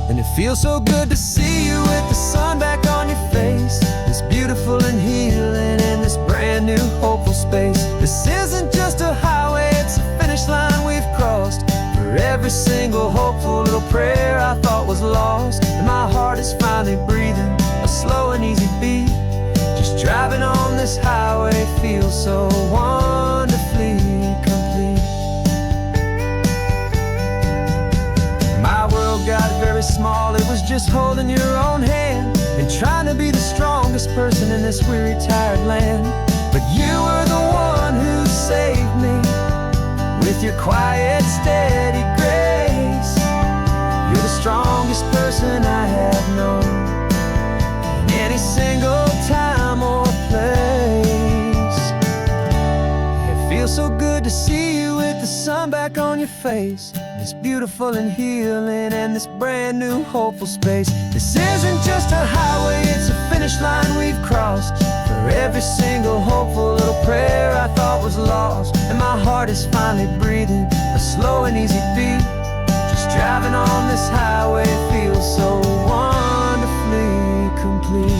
And it feels so good to see you with the sun back on your face, this beautiful and healing in this brand new hopeful space. This isn't just a highway, it's a finish line we've crossed. For every single hopeful little prayer I thought was lost, and my heart is finally breathing a slow and easy beat. Just driving on this highway feels so wonderfully complete. My world got very small, it was just holding your own hand and trying to be the strongest person in this weary, tired land. But you were the one who saved me with your quiet, steady grace. You're the strongest person I have known in any single time or place. It feels so good to see you with the sun back on your face, this beautiful and healing and this brand new hopeful space. This isn't just a highway, it's a finish line we've crossed. For every single hopeful little prayer I thought was lost, and my heart is finally breathing a slow and easy beat. Just driving on this highway feels so wonderfully complete.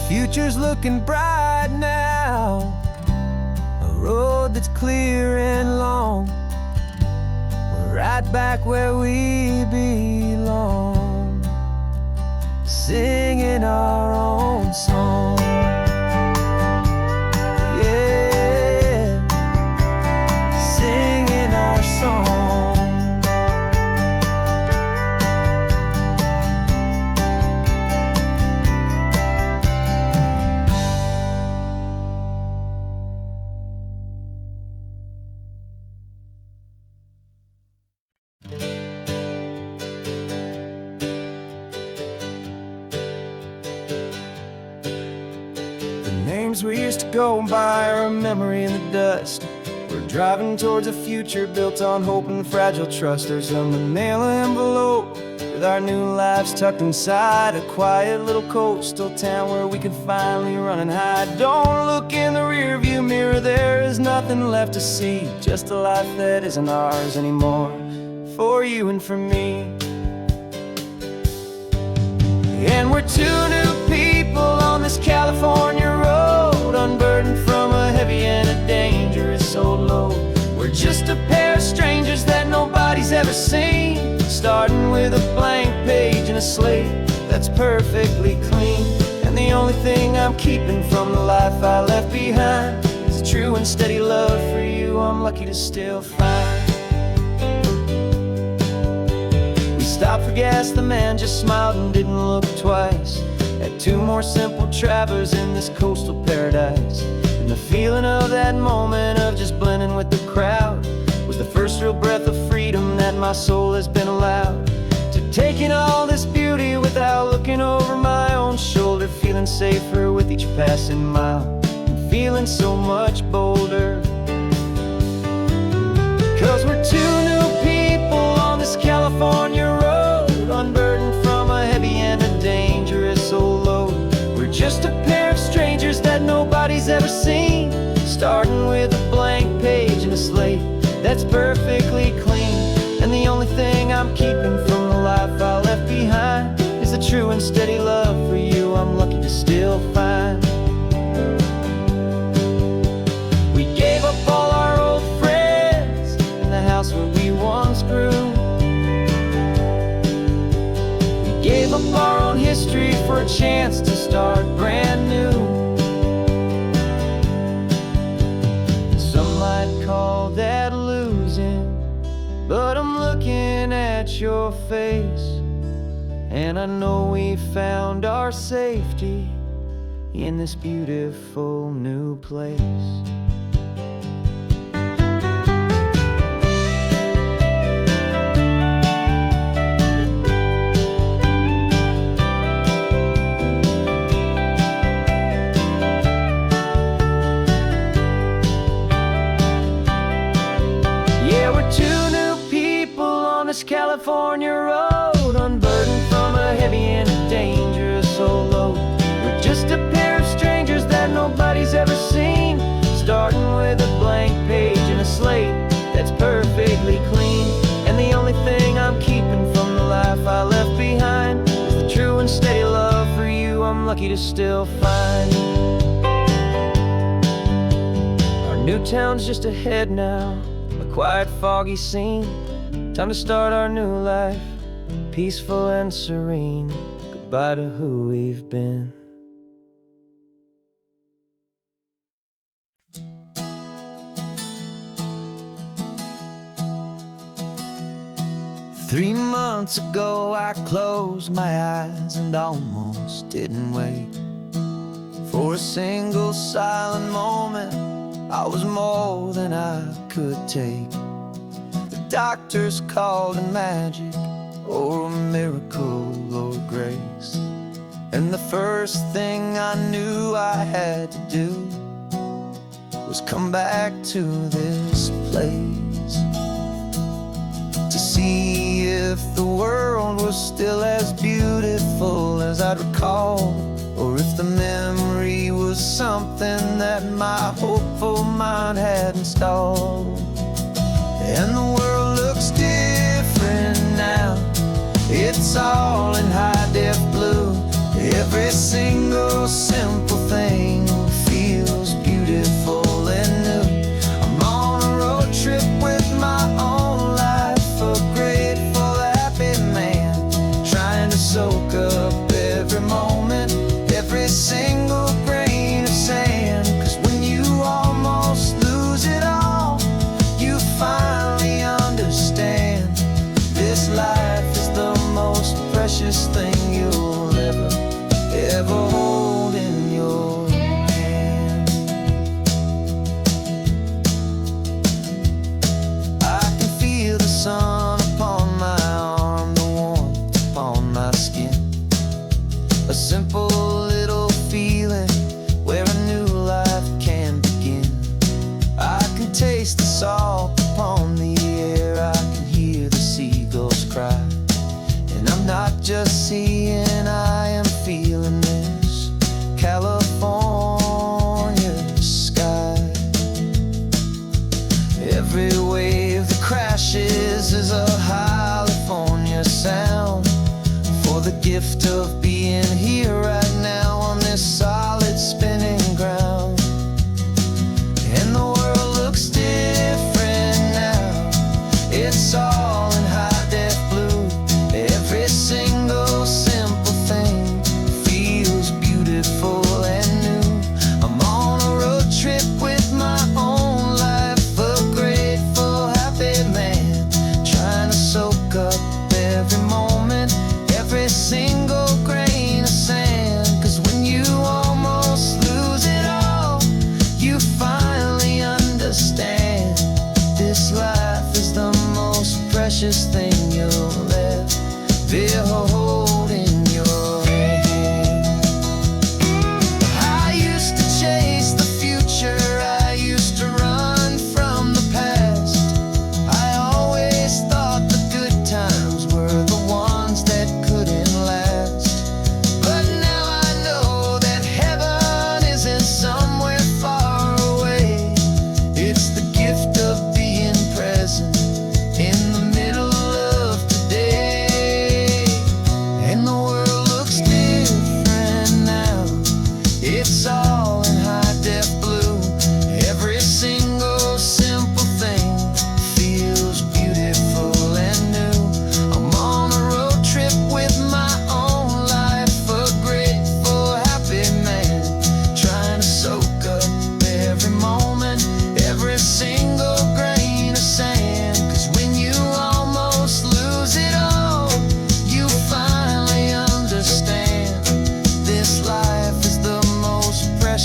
Future's looking bright now, a road that's clear and long. We're right back where we belong, singing our own song. Yeah, singing our song. We used to go by are a memory in the dust. We're driving towards a future built on hope and fragile trust. There's a manila envelope with our new lives tucked inside, a quiet little coastal town where we could finally run and hide. Don't look in the rearview mirror, there is nothing left to see, just a life that isn't ours anymore, for you and for me. And we're two new people on this California road, unburdened from a heavy and a dangerous old load. We're just a pair of strangers that nobody's ever seen, starting with a blank page and a slate that's perfectly clean. And the only thing I'm keeping from the life I left behind is a true and steady love for you I'm lucky to still find. We stopped for gas, the man just smiled and didn't look twice. Had two more simple travelers in this coastal paradise, and the feeling of that moment of just blending with the crowd was the first real breath of freedom that my soul has been allowed to take in all this beauty without looking over my own shoulder, feeling safer with each passing mile and feeling so much bolder. 'Cause we're two new people on this California road, unburdened from a heavy just a pair of strangers that nobody's ever seen, starting with a blank page and a slate that's perfectly clean. And the only thing I'm keeping from the life I left behind is the true and steady love for you I'm lucky to still find. We gave up all our old friends in the house where we once grew. We gave up our own history for a chance to start brand new. Some might call that losing, but I'm looking at your face, and I know we found our safety in this beautiful new place. Yeah, we're two new people on this California road, unburdened from a heavy and dangerous old load. We're just a pair of strangers that nobody's ever seen, starting with a blank page and a slate that's perfectly clean. And the only thing I'm keeping from the life I left behind is the true and steady love for you I'm lucky to still find. Our new town's just ahead now, a quiet, foggy scene. Time to start our new life, peaceful and serene. Goodbye to who we've been. Three months ago I closed my eyes and almost didn't wait for a single silent moment. I was more than I could take. The doctors called it magic, or a miracle, or grace. And the first thing I knew I had to do was come back to this place, to see if the world was still as beautiful as I'd recall, or if the memory was something that my hopeful mind had installed. And the world looks different now, it's all in high-def blue. Every single simple thing feels beautiful and new. I'm on a road trip with my own life, a grateful, happy man, trying to soak up every moment, every single grain of sand. 'Cause when you almost lose it all, you finally understand this life is the most precious thing you'll ever hold in your hand. I can feel the sun upon my arm, the warmth upon my skin, a simple little feeling where a new life can begin. I can taste the salt upon the air, I can hear the seagulls cry, and I'm not just seeing, I am feeling this California sky. Every wave that crashes is a California sound, for the gift of being here right now on this solid spinning ground. And the world looks different now, it's all in high-def blue. Every single simple thing feels beautiful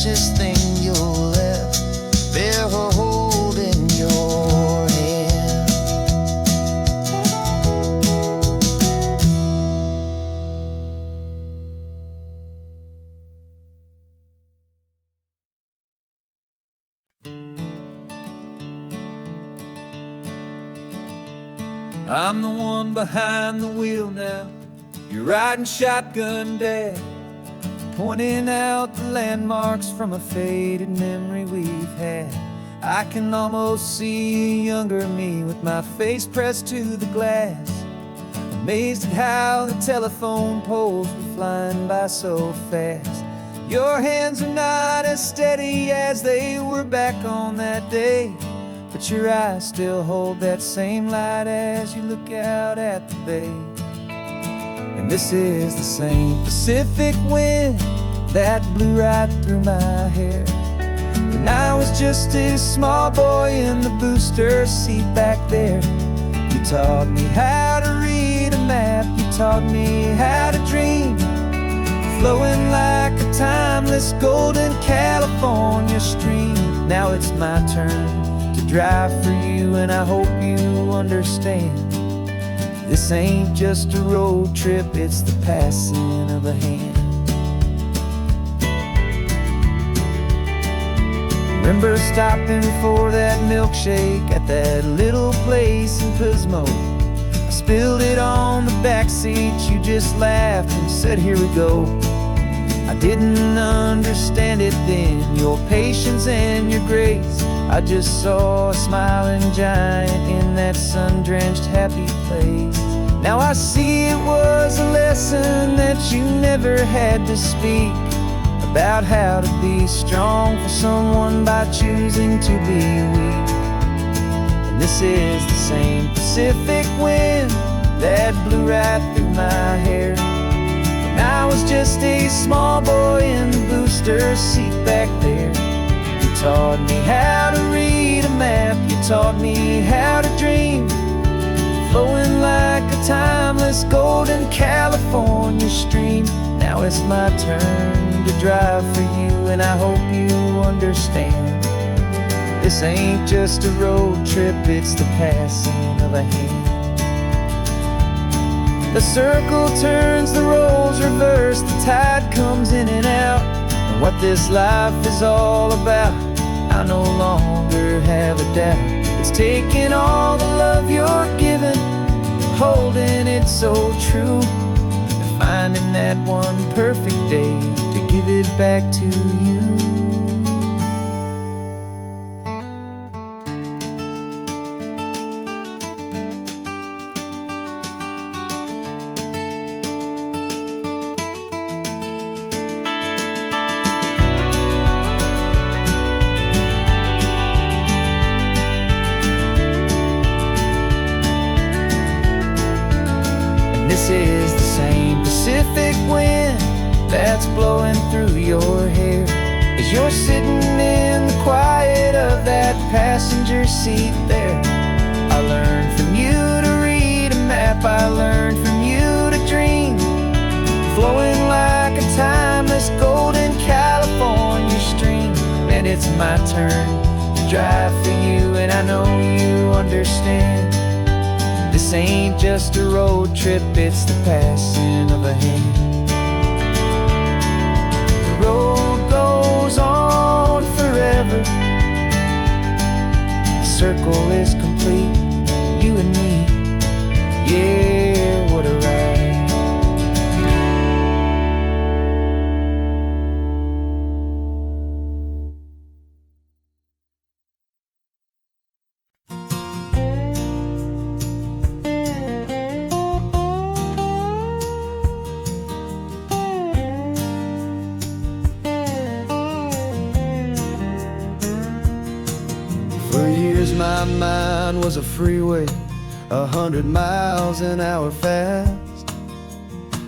precious thing you'll ever hold in your hand. I'm the one behind the wheel now. You're riding shotgun, Dad, pointing out the landmarks from a faded memory we've had. I can almost see a younger me with my face pressed to the glass, amazed at how the telephone poles were flying by so fast. Your hands are not as steady as they were back on that day, but your eyes still hold that same light as you look out at the bay. And this is the same Pacific wind that blew right through my hair when I was just a small boy in the booster seat back there. You taught me how to read a map, you taught me how to dream, flowing like a timeless golden California stream. Now it's my turn to drive for you, and I hope you understand. This ain't just a road trip, it's the passing of a hand. Remember stopping for that milkshake at that little place in Pismo? I spilled it on the back seat, you just laughed and said, here we go. I didn't understand it then, your patience and your grace. I just saw a smiling giant in that sun-drenched happy place. Now I see it was a lesson that you never had to speak, about how to be strong for someone by choosing to be weak. And this is the same Pacific wind that blew right through my hair when I was just a small boy in the booster seat back there. You taught me how to read a map, you taught me how to dream, flowing like a timeless golden California stream. Now it's my turn to drive for you, and I hope you understand. This ain't just a road trip, it's the passing of a hand. The circle turns, the roles reverse, the tide comes in and out. And what this life is all about, I no longer have a doubt. It's taking all the love you're giving, holding it so true, and finding that one perfect day to give it back to you. This is the same Pacific wind that's blowing through your hair as you're sitting in the quiet of that passenger seat there. I learned from you to read a map, I learned from you to dream, flowing like a timeless golden California stream. And it's my turn to drive for you, and I know you understand. This ain't just a road trip, it's the passing of a hand. The road goes on forever, the circle is complete, you and me, yeah, what a ride. For years my mind was a freeway, 100 miles an hour fast,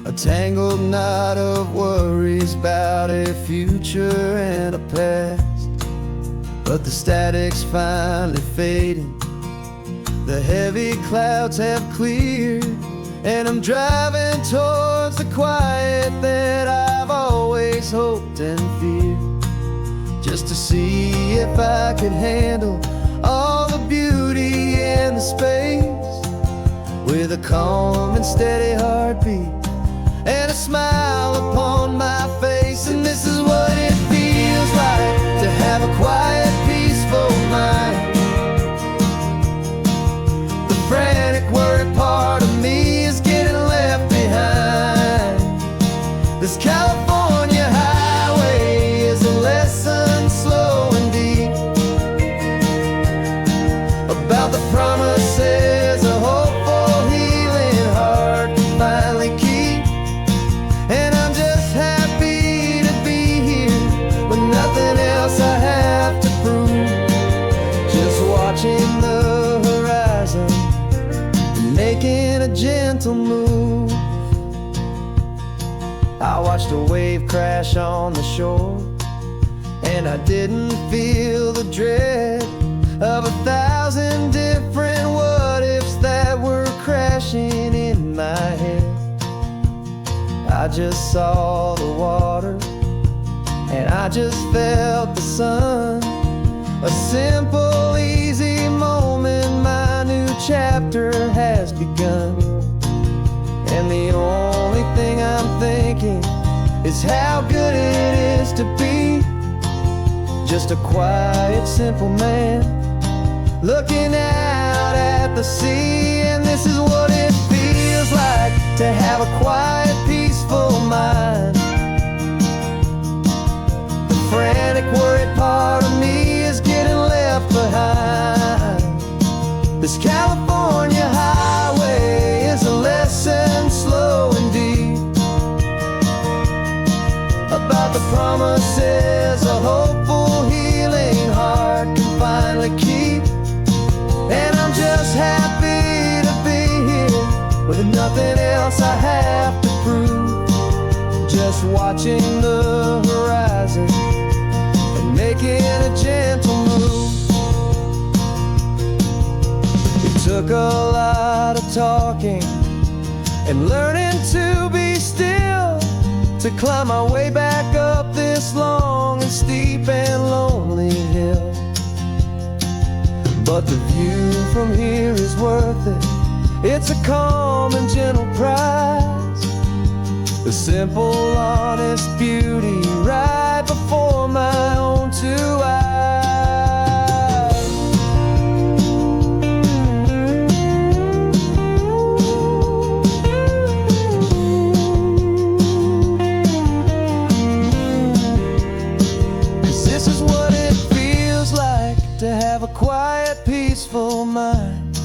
a tangled knot of worries about a future and a past. But the static's finally fading, the heavy clouds have cleared, and I'm driving towards the quiet that I've always hoped and feared. just to see if I could handle all the beauty and the space, with a calm and steady heartbeat and a smile upon my face. And this is what it feels like to have a quiet, peaceful mind. The frantic, worried part of me is getting left behind. This California highway is a lesson slow and deep about the promises a hopeful, healing heart can finally keep. And I'm just happy to be here with nothing else I have to prove, just watching the horizon and making a gentle move. I watched a wave crash on the shore, and I didn't feel the dread of 1,000 different what-ifs that were crashing in my head. I just saw the water, and I just felt the sun. A simple, easy moment, my new chapter has begun. And the only thing I'm thinking is how good it is to be just a quiet, simple man looking out at the sea. And this is what it feels like to have a quiet, peaceful mind. The frantic, worried part of me is getting left behind. This California highway is a lesson slow and deep about the promises a hopeful, healing heart can finally keep. And I'm just happy to be here with nothing else I have to prove, just watching the horizon and making a gentle move. It took a lot of talking and learning to be still to climb my way back up this long and steep and lonely hill. But the view from here is worth it. It's a calm and gentle prize, the simple, honest beauty right before my own two eyes. This is what it feels like to have a quiet, peaceful mind.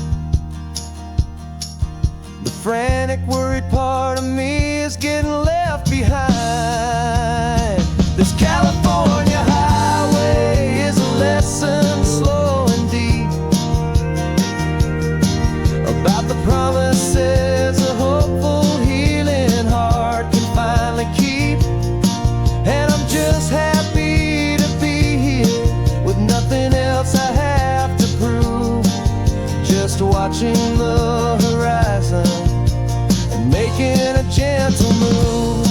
The frantic, worried part of me is getting left behind. This California highway is a lesson slow and deep about the promises a hopeful, healing heart can finally keep. And I'm just happy to be here with nothing else I have to prove, just watching the horizon and making a gentle move.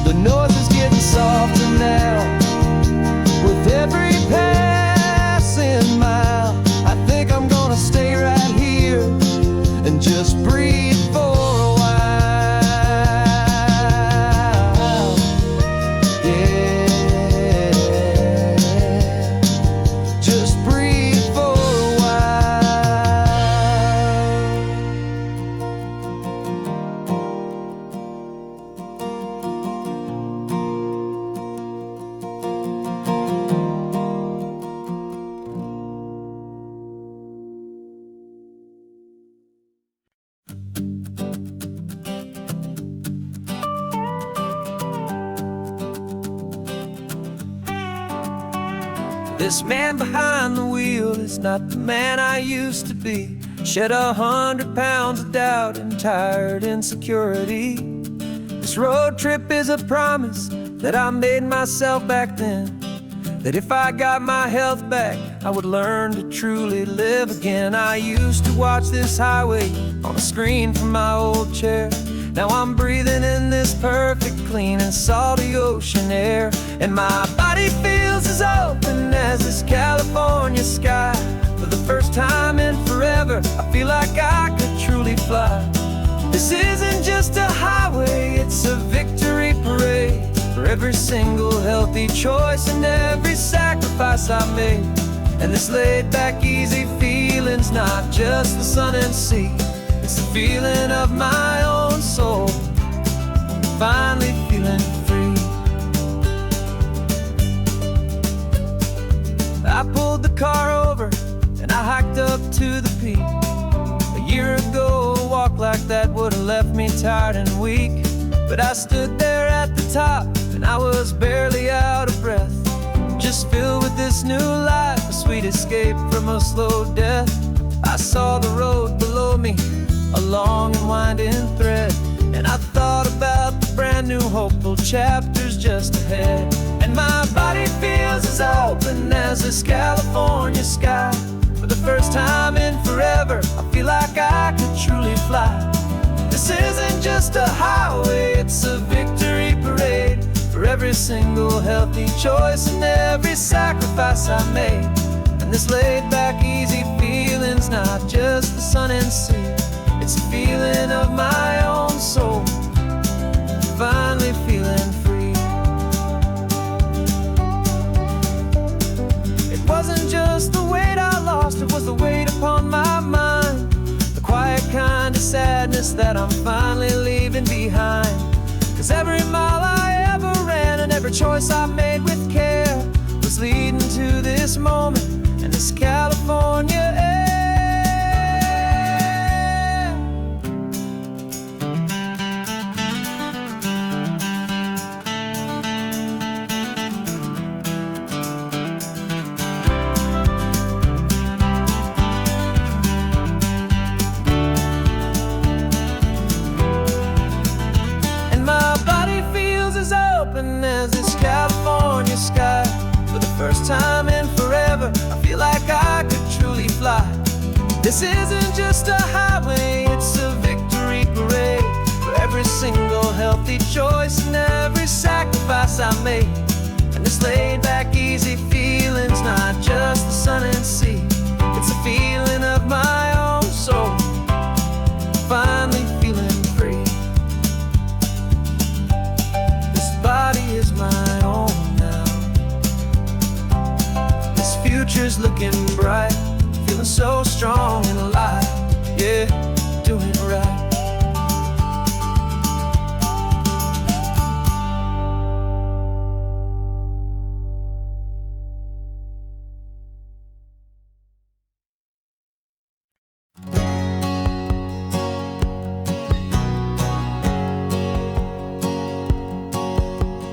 The noise is getting softer now with every passing mile. I think I'm gonna stay right here and just breathe for a while. Yeah, just breathe for a while. This man behind the wheel is not the man I used to be. Shed 100 pounds of doubt and tired insecurity. This road trip is a promise that I made myself back then, that if I got my health back, I would learn to truly live again. I used to watch this highway on a screen from my old chair, Now I'm breathing in this perfect, clean and salty ocean air, and my body feels as open as this California sky. For the first time in forever, I feel like I could truly fly. This isn't just a highway, it's a victory parade for every single healthy choice and every sacrifice I made. And this laid-back, easy feeling's not just the sun and sea, it's the feeling of my own soul, finally feeling free. I pulled the car over and I hiked up to the peak. A year ago, a walk like that would've left me tired and weak, but I stood there at the top and I was barely out of breath, just filled with this new life, a sweet escape from a slow death. I saw the road below me, a long and winding thread, and I thought about the brand new hopeful chapters just ahead. And my body feels as open as this California sky. For the first time in forever, I feel like I could truly fly. This isn't just a highway, it's a victory parade for every single healthy choice and every sacrifice I made. And this laid-back, easy feeling's not just the sun and sea, it's a feeling of my own soul, finally feeling free. It wasn't just the weight I lost, it was the weight upon my mind, the quiet kind of sadness that I'm finally leaving behind. 'Cause every mile I ever ran and every choice I made with care was leading to this moment and this California air. As this California sky. For the first time in forever, I feel like I could truly fly. This isn't just a highway, it's a victory parade for every single healthy choice and every sacrifice I made. And this laid-back, easy feeling's not just the sun and sea, it's a feeling of my own soul, finally feeling free. Body is my own now. This future's looking bright, feeling so strong and alive. Yeah, doing it right.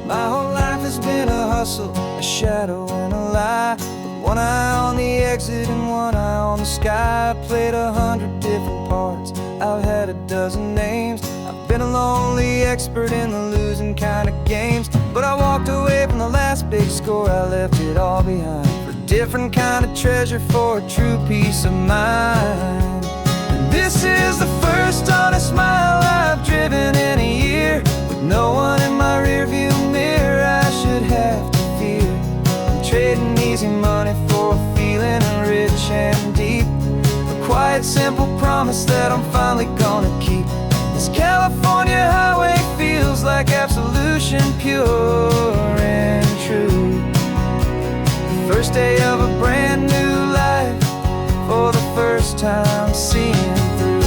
My whole life has been a hustle, a shadow and a lie, with one eye on the exit and one eye on the sky. I played 100 different parts, I've had a dozen names, I've been a lonely expert in the losing kind of games. But I walked away from the last big score, I left it all behind for a different kind of treasure, for a true peace of mind. And this is the first honest mile I've driven in a year, with no one in my rearview mirror I should have to fear. I'm trading easy money for a feeling rich and deep, a quiet, simple promise that I'm finally gonna keep. This California highway feels like absolution, pure and true. The first day of a brand new life, for the first time seeing through.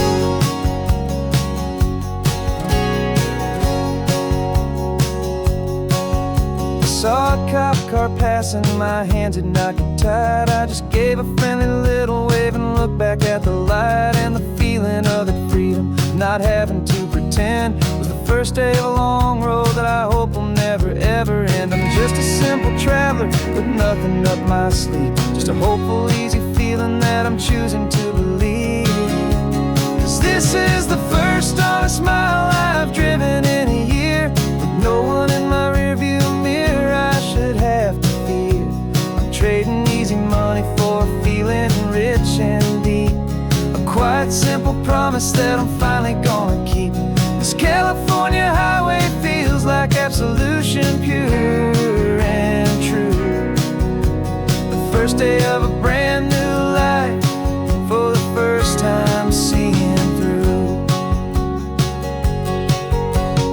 Saw a cop car passing, my hands had not got tied. I just gave a friendly little wave and looked back at the light, and the feeling of that freedom, not having to pretend, was the first day of a long road that I hope will never ever end. I'm just a simple traveler with nothing up my sleeve, just a hopeful, easy feeling that I'm choosing to believe. 'Cause this is the first honest mile I've driven in a year, with no one in my rearview mirror I should have to fear. I'm trading easy money for a feeling rich and deep, a quiet, simple promise that I'm finally gonna keep. This California absolution, pure and true. The first day of a brand new life, for the first time seeing through.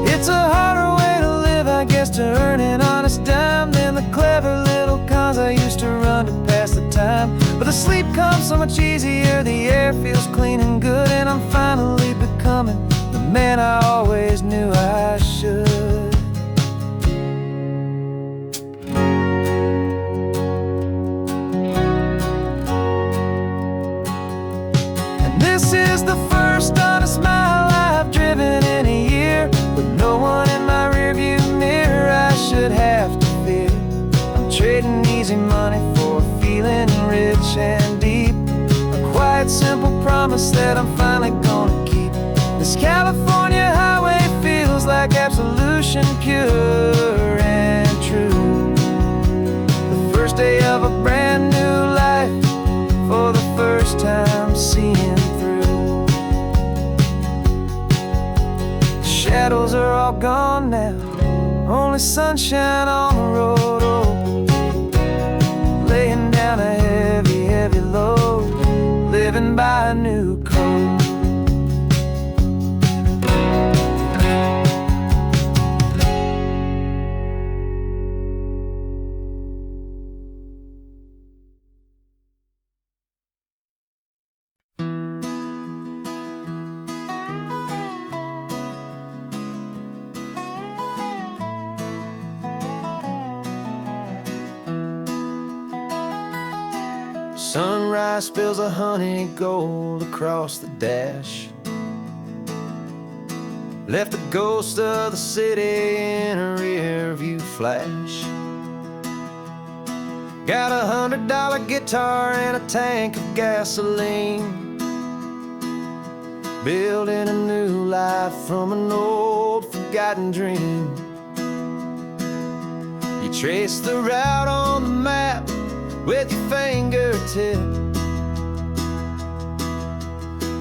It's a harder way to live, I guess, to earn an honest dime than the clever little cons I used to run to pass the time. But the sleep comes so much easier, the air feels clean and good, and I'm finally becoming the man I always knew I should. And this is the first honest mile I've driven in a year, with no one in my rearview mirror I should have to fear. I'm trading easy money for a feeling rich and deep, a quiet, simple promise that I'm finally gonna keep. This California highway feels like absolution, pure and true. The first day of a brand new life, for the first time seeing through. The shadows are all gone now, only sunshine on the road. Oh, laying down a heavy, heavy load, living by a new code. Sunrise spills a honey gold across the dash, left the ghost of the city in a rear view flash. Got a $100 guitar and a tank of gasoline, building a new life from an old forgotten dream. You trace the route on the map with your fingertip,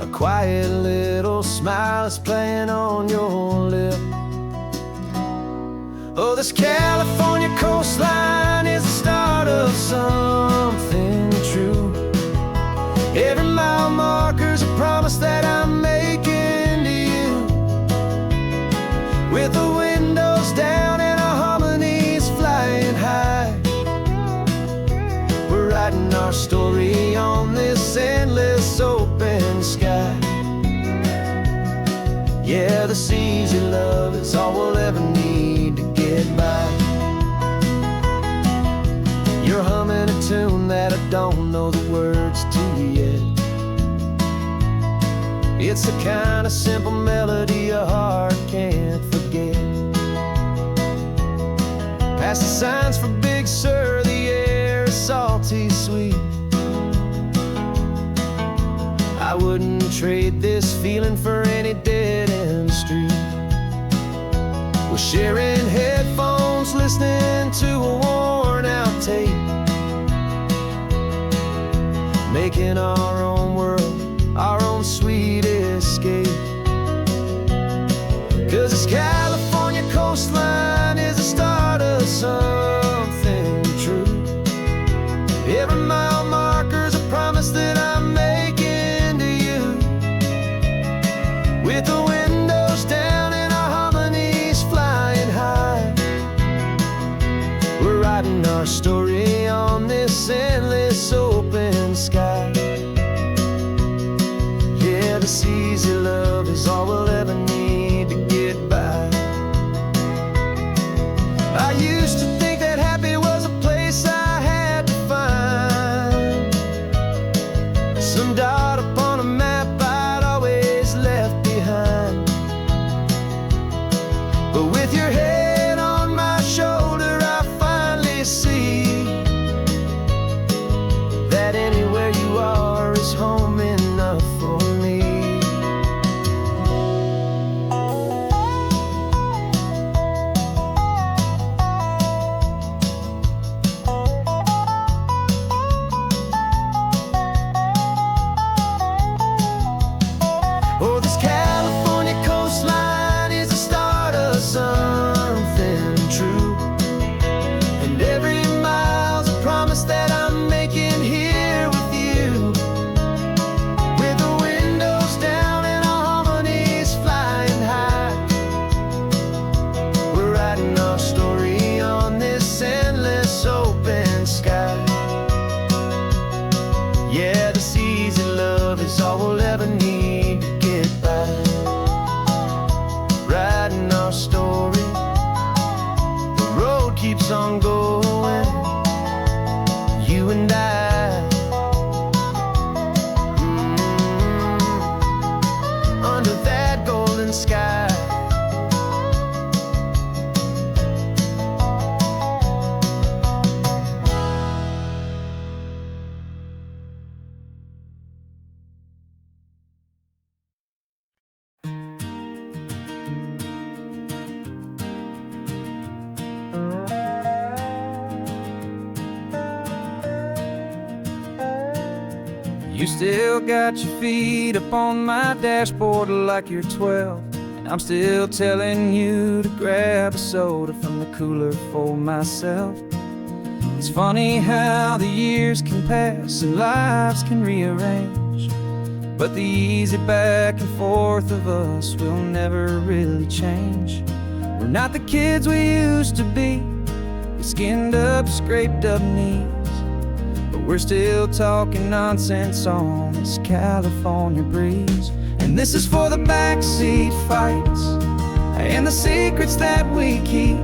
a quiet little smile is playing on your lip. Oh, this California coastline is the start of something true. Every mile marker's a promise that I'm making to you, with the windows down and our harmonies flying high. We're writing our story on this endless open sky. Yeah, this easy love is all we'll ever need to get by. You're humming a tune that I don't know the words to yet. It's the kind of simple melody a heart can't forget. Past the signs for Big Sur, the air is salty sweet. I wouldn't trade this feeling for any dead-end street. We're sharing headphones, listening to a worn-out tape, making our own world, our own sweet escape. 'Cause this California coastline is the start of something true. Every mile marker's a promise that I'm making to you, with the windows down and our harmonies flying high. We're writing our story on this endless open sky. Yeah, this easy love is all we'll ever need to get by. I used to think that happy was a place I had to find, some dot upon a map I'd always left behind. But with your head on my shoulder, I finally see that anywhere you are is home enough for me. going, you and I, under that golden sky. You still got your feet up on my dashboard like you're 12, and I'm still telling you to grab a soda from the cooler for myself. It's funny how the years can pass and lives can rearrange, but the easy back and forth of us will never really change. We're not the kids we used to be, with skinned up, scraped up knees, but we're still talking nonsense on this California breeze. And this is for the backseat fights and the secrets that we keep,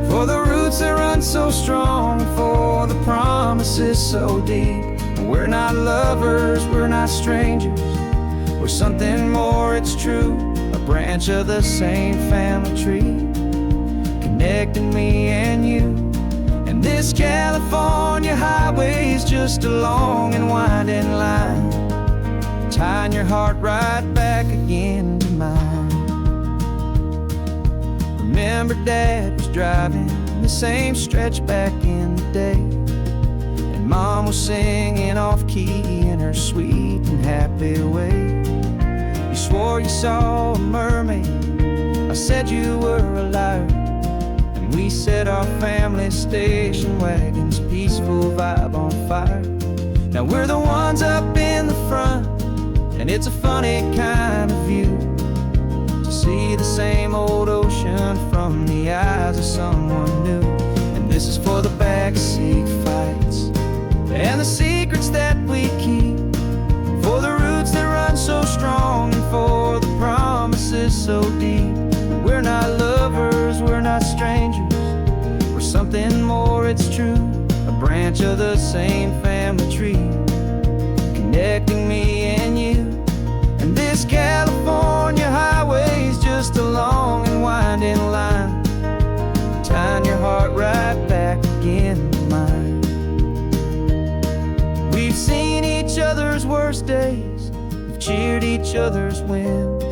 for the roots that run so strong, for the promises so deep. We're not lovers, we're not strangers, we're something more, it's true. A branch of the same family tree, connecting me and you. And this California highway is just a long and winding line, tying your heart right back again to mine. Remember Dad was driving the same stretch back in the day, and Mom was singing off-key in her sweet and happy way. You swore you saw a mermaid, I said you were a liar, and we set our family station wagon's peaceful vibe on fire. Now we're the ones up in the front, and it's a funny kind of view to see the same old ocean from the eyes of someone new. And this is for the backseat fights and the secrets that we keep, for the roots that run so strong, and for the promises so deep. We're not lovers, we're not strangers, we're something more, it's true. A branch of the same family tree, connecting me and you. And this California highway is just a long and winding line, tying your heart right back again to mine. We've seen each other's worst days, we've cheered each other's wins,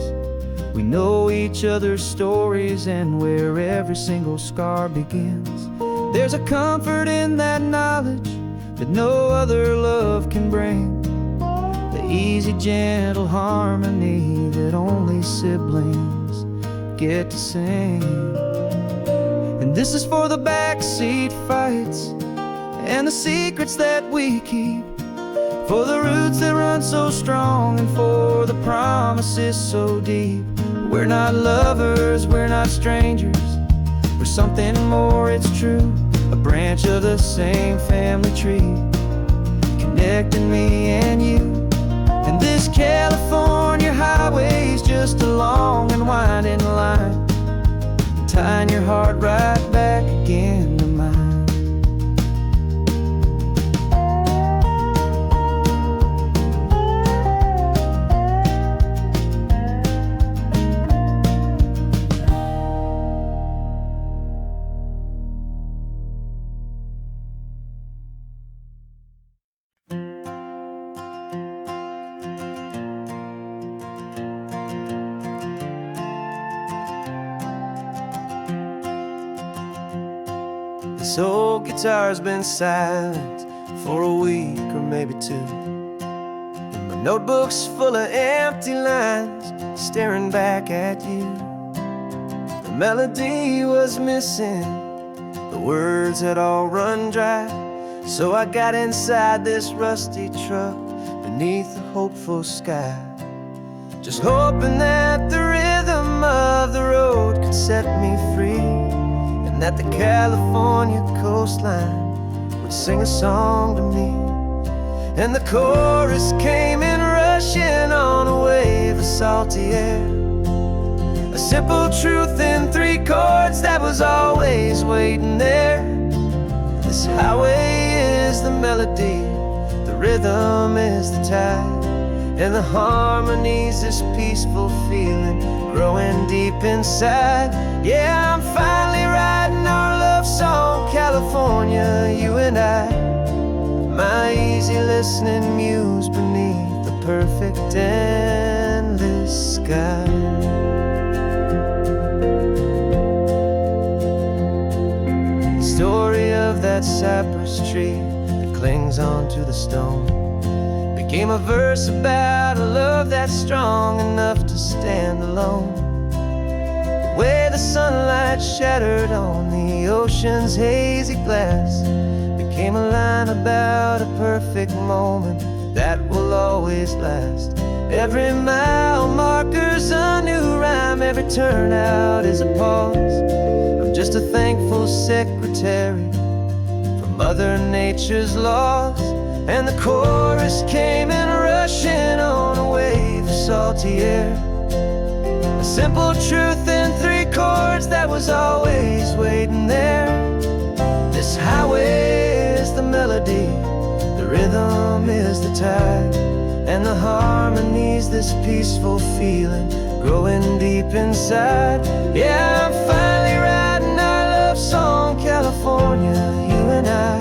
we know each other's stories and where every single scar begins. There's a comfort in that knowledge that no other love can bring, the easy, gentle harmony that only siblings get to sing. And this is for the backseat fights and the secrets that we keep, for the roots that run so strong, and for the promises so deep. We're not lovers, we're not strangers, we're something more, it's true. A branch of the same family tree, connecting me and you. And this California highway is just a long and winding line, tying your heart right back again to mine. This old guitar's been silent for a week or maybe two, and my notebook's full of empty lines staring back at you. The melody was missing, the words had all run dry, so I got inside this rusty truck beneath a hopeful sky, just hoping that the rhythm of the road could set me free, that the California coastline would sing a song to me. And the chorus came in rushing on a wave of salty air, a simple truth in 3 chords that was always waiting there. This highway is the melody, the rhythm is the tide, and the harmony's this peaceful feeling growing deep inside. Yeah, I'm finally writing our love song, California, you and I. My easy listening muse beneath the perfect endless sky. The story of that cypress tree that clings onto the stone became a verse about a love that's strong enough to stand alone. The way the sunlight shattered on the ocean's hazy glass became a line about a perfect moment that will always last. Every mile marker's a new rhyme, every turnout is a pause. I'm just a thankful secretary for Mother Nature's laws. And the chorus came in rushing on a wave of salty air, a simple truth in 3 chords that was always waiting there. This highway is the melody, the rhythm is the tide, and the harmony's this peaceful feeling growing deep inside. Yeah, I'm finally writing our love song, California, you and I.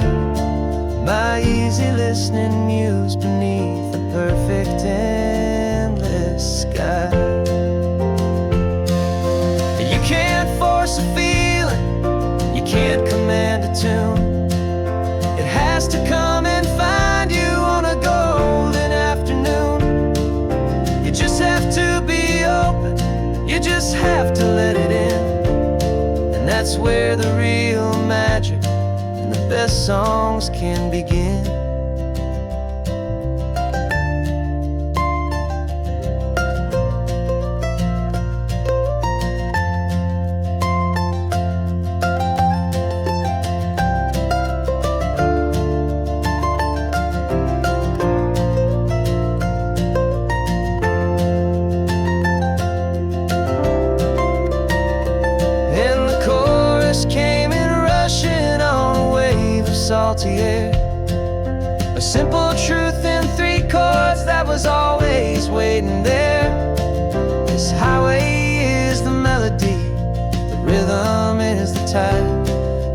My easy listening muse beneath the perfect endless sky. You can't force a feeling, you can't command a tune. It has to come and find you on a golden afternoon. You just have to be open, you just have to let it in. And that's where the real magic, the best songs can begin. And the chorus came in rushing on a wave of salty air, a simple truth in 3 chords that was always waiting there. This highway is the melody, the rhythm is the tide,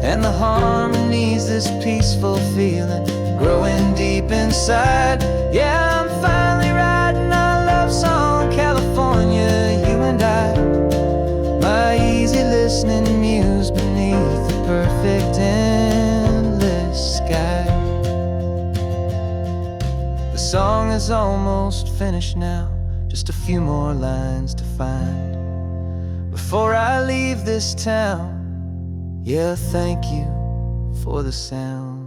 and the harmony's this peaceful feeling growing deep inside. Yeah, I'm finally writing our love song, California, you and I. My easy listening muse beneath the perfect endless sky. The song is almost finished now, just a few more lines to find before I leave this town. Yeah, thank you for the sound.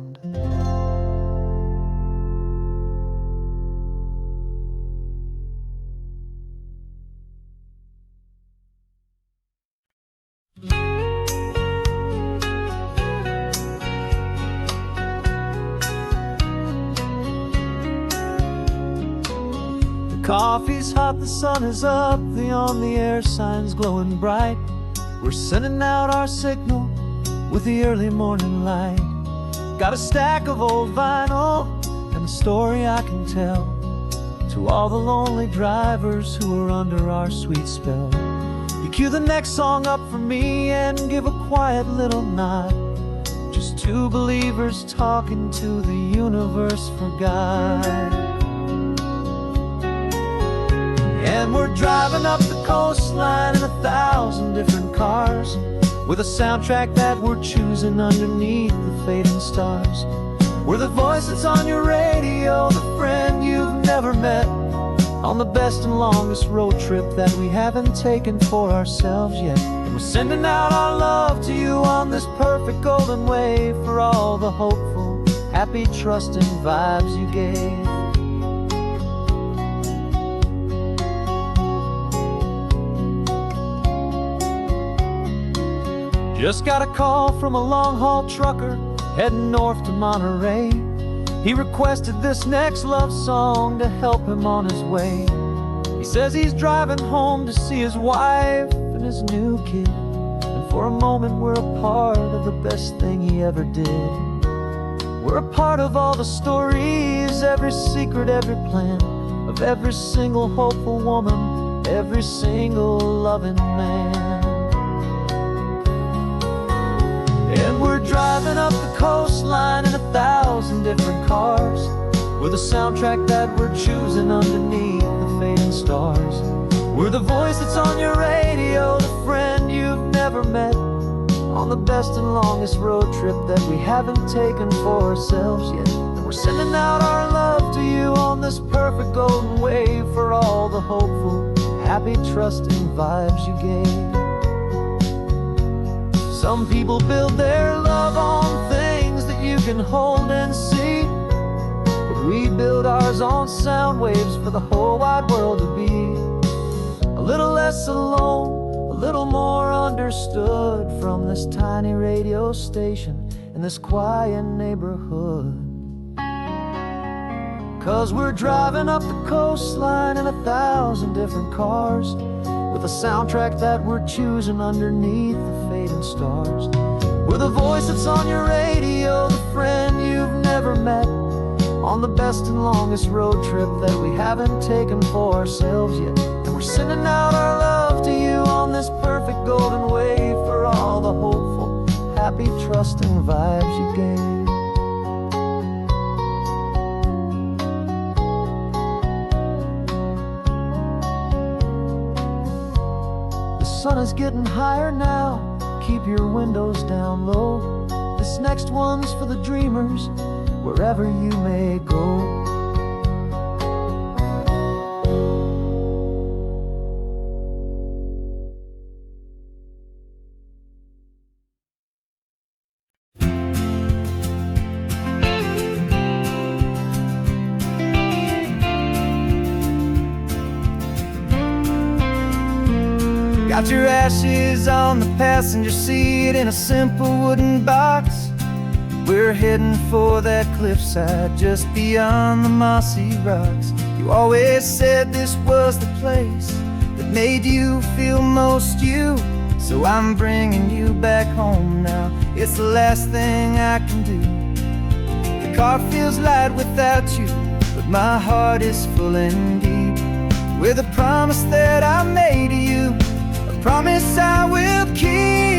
Coffee's hot, the sun is up, the on-the-air sign's glowing bright. We're sending out our signal with the early morning light. Got a stack of old vinyl and a story I can tell to all the lonely drivers who are under our sweet spell. You cue the next song up for me and give a quiet little nod. Just 2 believers talking to the universe for God. And we're driving up the coastline in 1,000 different cars, with a soundtrack that we're choosing underneath the fading stars. We're the voice that's on your radio, the friend you've never met, on the best and longest road trip that we haven't taken for ourselves yet. And we're sending out our love to you on this perfect golden wave, for all the hopeful, happy, trusting vibes you gave. Just got a call from a long-haul trucker heading north to Monterey. He requested this next love song to help him on his way. He says he's driving home to see his wife and his new kid, and for a moment we're a part of the best thing he ever did. We're a part of all the stories, every secret, every plan, of every single hopeful woman, every single loving man. And we're driving up the coastline in 1,000 different cars, with a soundtrack that we're choosing underneath the fading stars. We're the voice that's on your radio, the friend you've never met, on the best and longest road trip that we haven't taken for ourselves yet. And we're sending out our love to you on this perfect golden wave, for all the hopeful, happy, trusting vibes you gave. Some people build their love on things that you can hold and see, but we build ours on sound waves for the whole wide world to be a little less alone, a little more understood, from this tiny radio station in this quiet neighborhood. 'Cause we're driving up the coastline in 1,000 different cars, with a soundtrack that we're choosing underneath the fading stars. We're the voice that's on your radio, the friend you've never met, on the best and longest road trip that we haven't taken for ourselves yet. And we're sending out our love to you on this perfect golden wave, for all the hopeful, happy, trusting vibes you gave. The sun is getting higher now, keep your windows down low. This next one's for the dreamers, wherever you may go. Got your ashes on the passenger seat in a simple wooden box. We're heading for that cliffside just beyond the mossy rocks. You always said this was the place that made you feel most you, so I'm bringing you back home now. It's the last thing I can do. The car feels light without you, but my heart is full and deep with a promise that I made to you, a promise I will keep.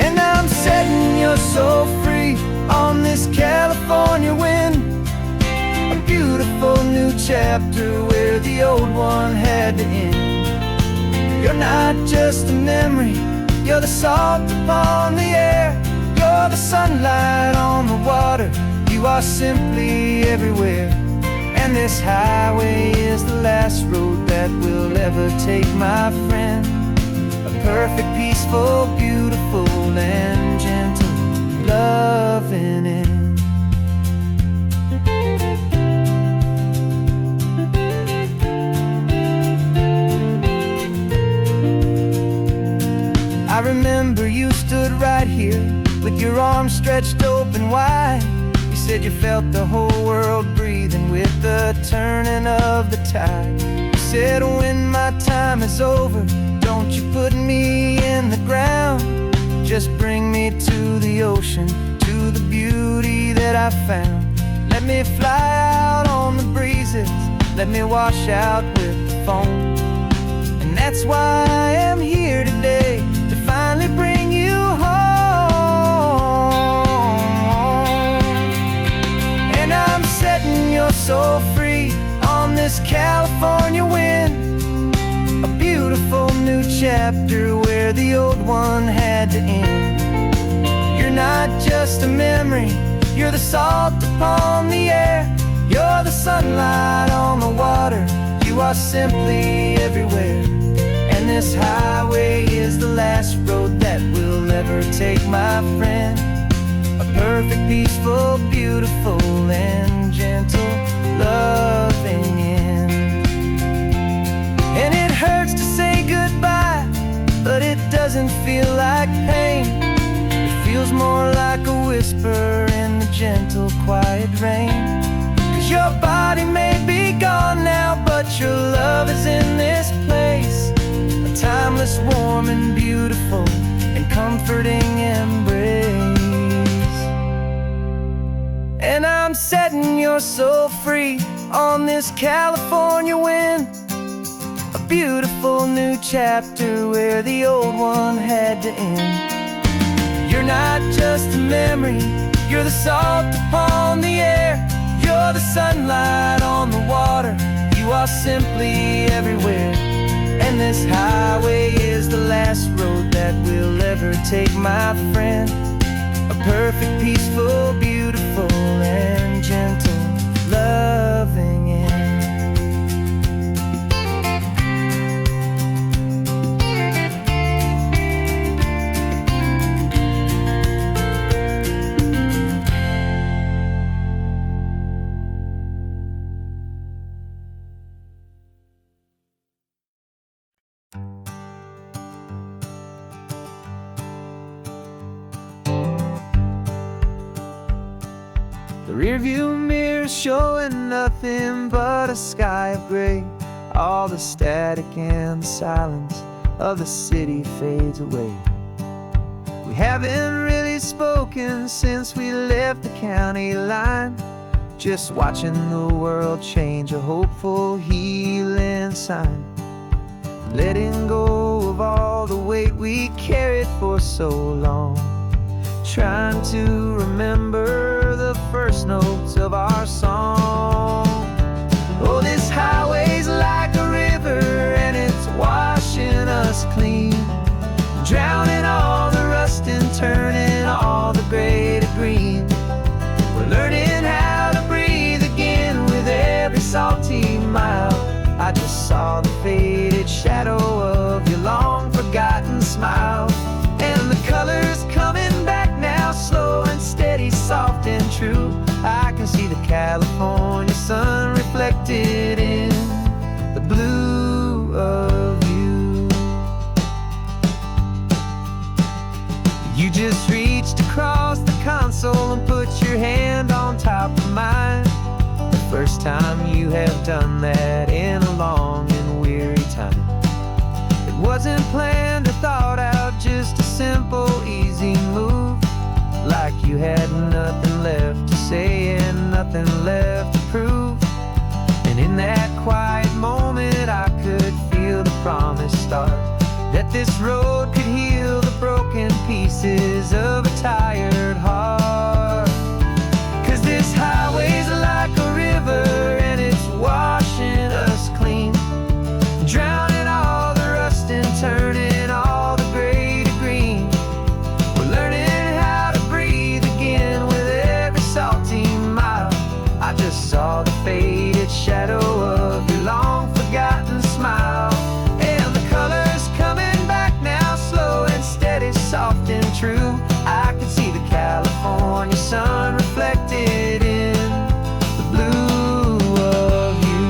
And I'm setting your soul free on this California wind, a beautiful new chapter where the old one had to end. You're not just a memory, you're the salt upon the air, you're the sunlight on the water, you are simply everywhere. And this highway is the last road that we'll ever take, my friend. A perfect, peaceful, beautiful, and gentle loving end. I remember you stood right here with your arms stretched open wide. You said you felt the whole world breathing with the turning of the tide. You said when my time is over, don't you put me in the ground, just bring me to the ocean, to the beauty that I found. Let me fly out on the breezes, let me wash out with the foam. And that's why I am here today, to finally bring you home. And I'm setting your soul free on this California wind, a beautiful new chapter where the old one had to end. You're not just a memory, you're the salt upon the air, you're the sunlight on the water, you are simply everywhere. And this highway is the last road that we'll ever take, my friend. A perfect, peaceful, beautiful, and gentle loving end. And it hurts to say goodbye, but it doesn't feel like pain. It feels more like a whisper in the gentle, quiet rain. 'Cause your body may be gone now, but your love is in this place, a timeless, warm, and beautiful, and comforting embrace. are so free on this California wind. A beautiful new chapter where the old one had to end. You're not just a memory, you're the salt upon the air. You're the sunlight on the water, you are simply everywhere. And this highway is the last road that we'll ever take, my friend. A perfect, peaceful, beautiful, and gentle, loving end. The rearview mirror showing nothing but a sky of gray. All the static and the silence of the city fades away. We haven't really spoken since we left the county line, just watching the world change, a hopeful healing sign. Letting go of all the weight we carried for so long, trying to remember the first notes of our song. Oh, this highway's like a river and it's washing us clean, drowning all the rust and turning all the gray to green. We're learning how to breathe again with every salty mile. I just saw the faded shadow of your long forgotten smile, and the colors coming back now, slow and steady, soft and true. I can see the California sun reflected in the blue of you. You just reached across the console and put your hand on top of mine. The first time you have done that in a long and weary time. It wasn't planned or thought out, just a simple, easy move. Like you had nothing left to say and nothing left to prove. And in that quiet moment I could feel the promise start, that this road could heal the broken pieces of a tired heart. 'Cause this highway's like a river and it's washing us clean, drowning all the rust and turning all the gray to green. We're learning how to breathe again with every salty mile. I just saw the faded shadow of your long forgotten smile, and the colors coming back now, slow and steady, soft and true. I can see the California sun reflected in the blue of you.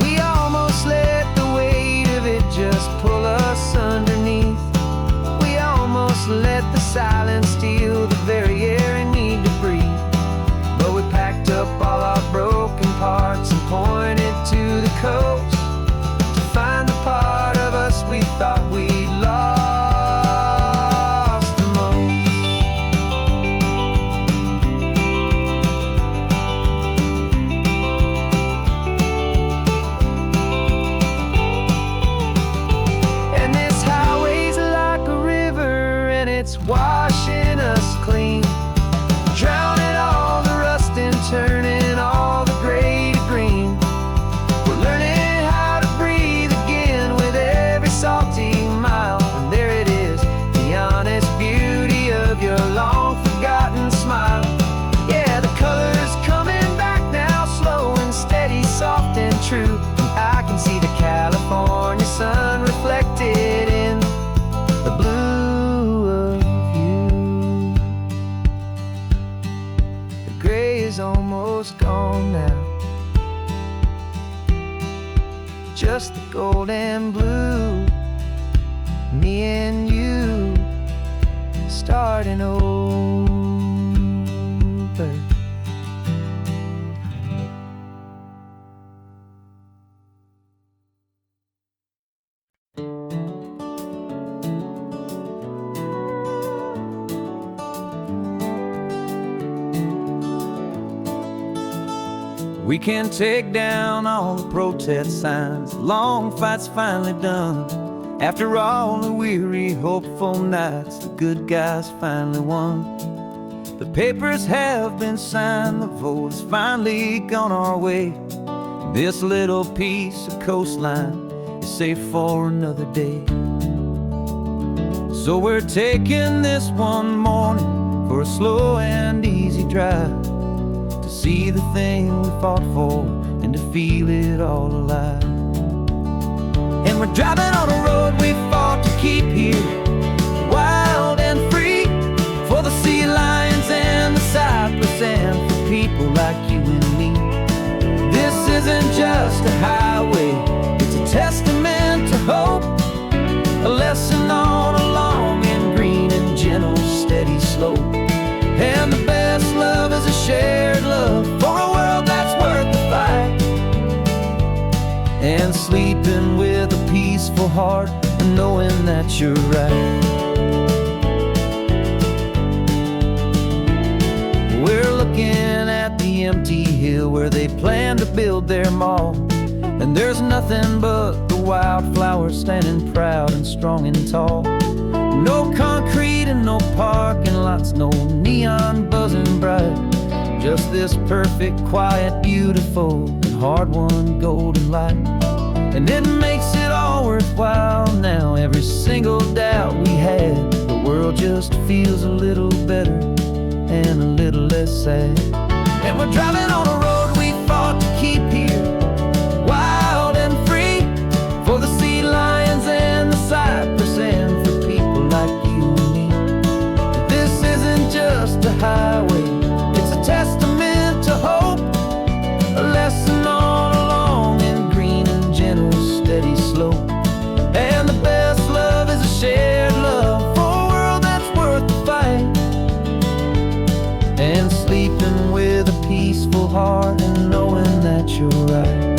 We almost let the weight of it just pull us underneath. We almost let the silence steal the very air we need to breathe. But we packed up all our broken parts and pointed to the coast to find the part of us we thought we lost the most. And this highway's like a river and it's washing us clean, drowning all the rust and turning all the gray to green. We're learning how to breathe again with every salty mile. And there it is, the honest beauty of your long forgotten smile. Yeah, the colors coming back now, slow and steady, soft and true. I can see the California sun reflected in the blue of you. The gray is almost gone now, just the gold and blue. Me and you starting over. We can take down all the protest signs. The long fight's finally done. After all the weary, hopeful nights, the good guys finally won. The papers have been signed, the vote has finally gone our way. This little piece of coastline is safe for another day. So we're taking this one morning for a slow and easy drive, to see the thing we fought for and to feel it all alive. And we're driving on a road we fought to keep here, wild and free, for the sea lions and the cypress and for people like you and me. This isn't just a highway, it's a testament to hope, a lesson on a long and green and gentle steady slope. And the best love is a shared love for a world that's worth the fight, and sleeping with a peaceful heart and knowing that you're right. We're looking at the empty hill where they plan to build their mall, and there's nothing but the wildflowers standing proud and strong and tall. No concrete and no parking lots, no neon buzzing bright, just this perfect, quiet, beautiful, and hard-won golden light. And it makes it all worthwhile now. Every single doubt we had, the world just feels a little better and a little less sad. And we're driving on a road we fought to keep here, wild and free, for the sea lions and the cypress and for people like you and me. This isn't just a highway, it's a testament to hope, a lesson on a long and green and gentle steady slope. And the best love is a shared love for a world that's worth the fight, and sleeping with a peaceful heart and knowing that you're right.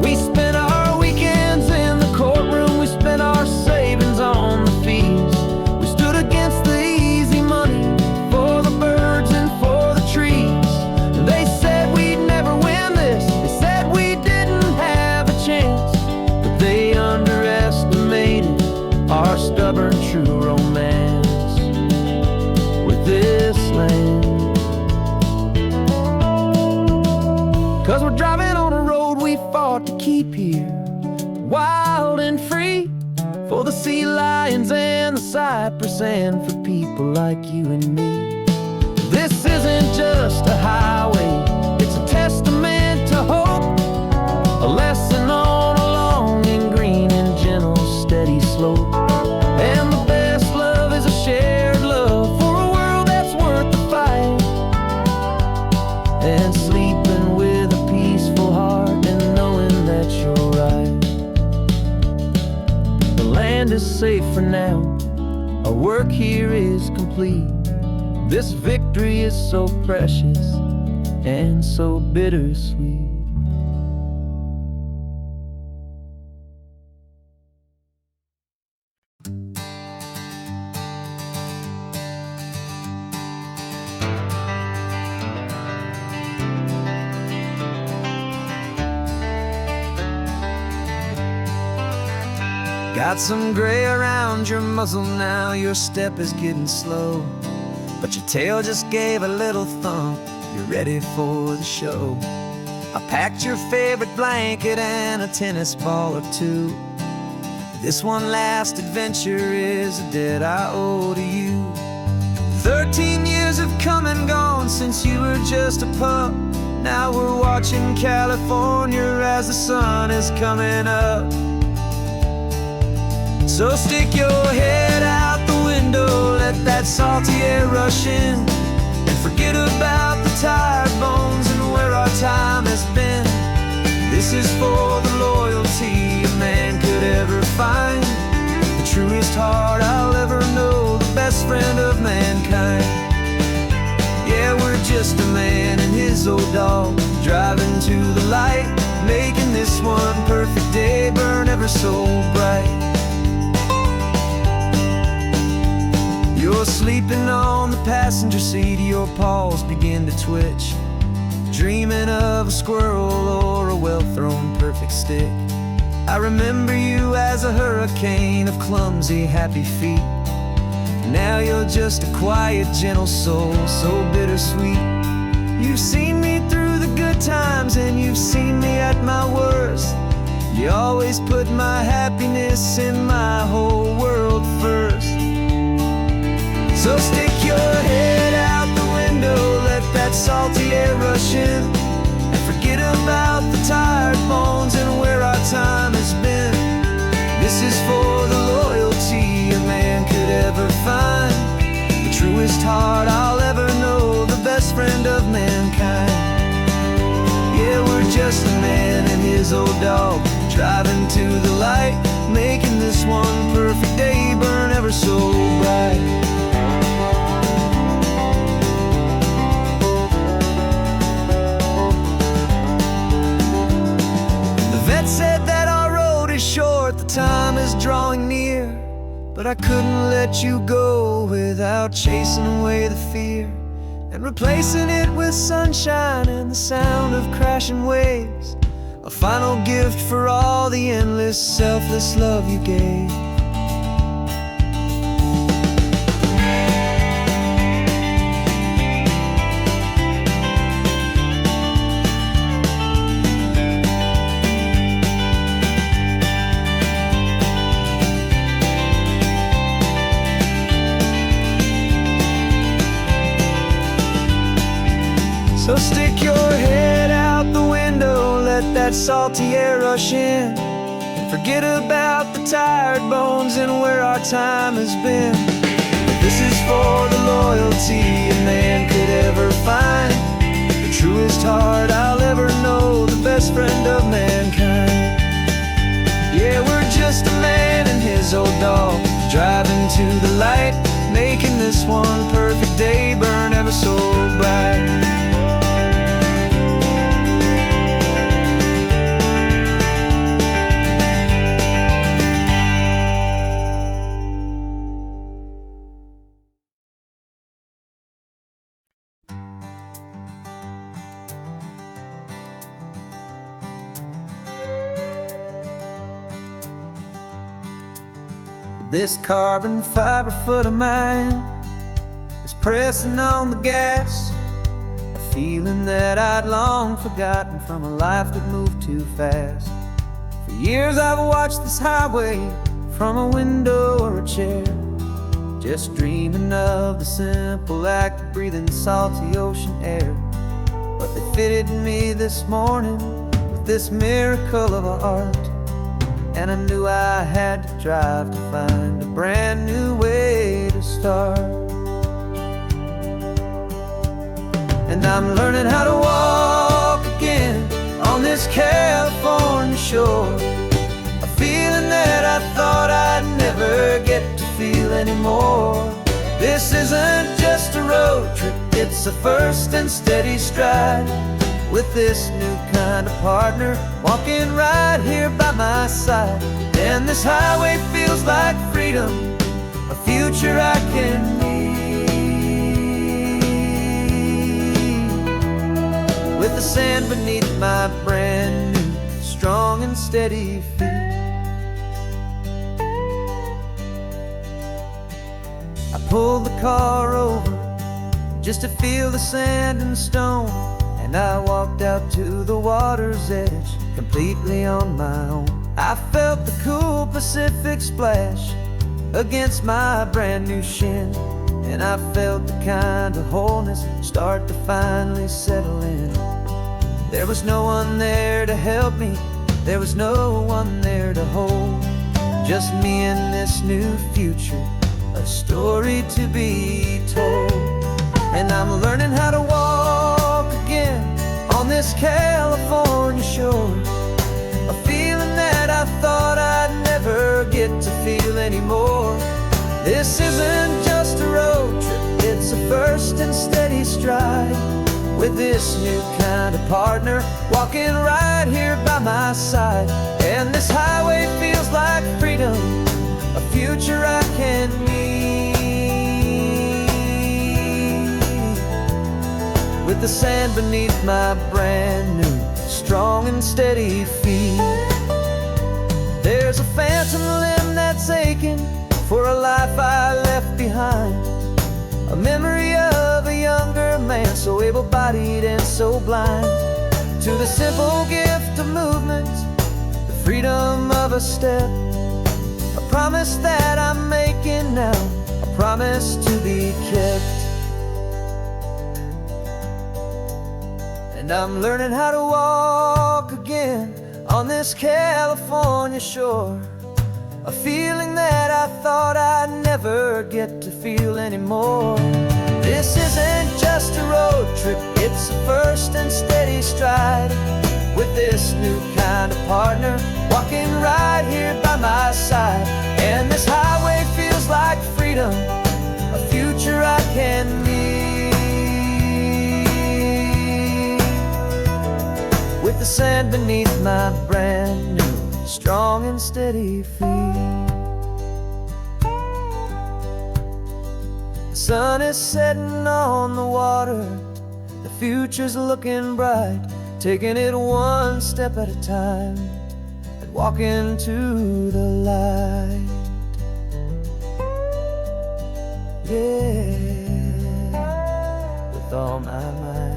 We spent our weekends in the courtroom, we spent our savings on the fees. We stood against the easy money for the birds and for the trees. And they said we'd never win this, they said we didn't have a chance, but they underestimated our stubborn true romance with this land. 'Cause we're driving on a road we fought to keep here, wild and free, for the sea lions and the cypress and for people like you and me. This isn't just a highway, it's a testament to hope, a lesson on a long and green and gentle steady slope. And the best love is a shared love for a world that's worth the fight, and sleeping with a peaceful heart and knowing that you're right. The land is safe for now, our work here is complete. This victory is so precious and so bittersweet. Got some gray around your muzzle now, your step is getting slow, but your tail just gave a little thump, you're ready for the show. I packed your favorite blanket and a tennis ball or two. This one last adventure is a debt I owe to you. 13 years have come and gone since you were just a pup. Now we're watching California as the sun is coming up. So stick your head out the window, let that salty air rush in, and forget about the tired bones and where our time has been. This is for the loyalty a man could ever find, the truest heart I'll ever know, the best friend of mankind. Yeah, we're just a man and his old dog, driving to the light, making this one perfect day burn ever so bright. You're sleeping on the passenger seat, your paws begin to twitch, dreaming of a squirrel or a well-thrown perfect stick. I remember you as a hurricane of clumsy, happy feet. Now you're just a quiet, gentle soul, so bittersweet. You've seen me through the good times and you've seen me at my worst. You always put my happiness in my whole world first. So stick your head out the window, let that salty air rush in, and forget about the tired bones and where our time has been. This is for the loyalty a man could ever find, the truest heart I'll ever know, the best friend of mankind. Yeah, we're just a man and his old dog, driving to the light, making this one perfect day burn ever so bright. The vet said that our road is short, the time is drawing near, but I couldn't let you go without chasing away the fear and replacing it with sunshine and the sound of crashing waves, a final gift for all the endless, selfless love you gave. So stick your head out the window, let that salty air rush in, and forget about the tired bones and where our time has been. This is for the loyalty a man could ever find, the truest heart I'll ever know, the best friend of mankind. Yeah, we're just a man and his old dog, driving to the light, making this one perfect day burn ever so bright. This carbon fiber foot of mine is pressing on the gas, a feeling that I'd long forgotten from a life that moved too fast. For years I've watched this highway from a window or a chair, just dreaming of the simple act of breathing salty ocean air. But they fitted me this morning with this miracle of art, and I knew I had to drive to find a brand new way to start. And I'm learning how to walk again on this California shore, a feeling that I thought I'd never get to feel anymore. This isn't just a road trip, it's a first and steady stride, with this new kind of partner walking right here by my side. And this highway feels like freedom, a future I can need, with the sand beneath my brand new, strong and steady feet. I pulled the car over just to feel the sand and stone, and I walked out to the water's edge, completely on my own. I felt the cool Pacific splash against my brand new shin, and I felt the kind of wholeness start to finally settle in. There was no one there to help me, there was no one there to hold, just me and this new future, a story to be told. And I'm learning how to walk again on this California shore, a feeling that I thought I'd never get to feel anymore. This isn't just a road trip, it's a first and steady stride, with this new kind of partner walking right here by my side. And this highway feels like freedom, a future I can need, with with the sand beneath my brand new, strong and steady feet. There's a phantom limb that's aching for a life I left behind, a memory of a younger man, so able-bodied and so blind. To the simple gift of movement, the freedom of a step, a promise that I'm making now, a promise to be kept. And I'm learning how to walk again on this California shore, a feeling that I thought I'd never get to feel anymore. This isn't just a road trip, it's a first and steady stride, with this new kind of partner walking right here by my side. And this highway feels like freedom, a future I can need, with the sand beneath my brand new, strong and steady feet. The sun is setting on the water, the future's looking bright, taking it one step at a time and walking to the light. Yeah, with all my might.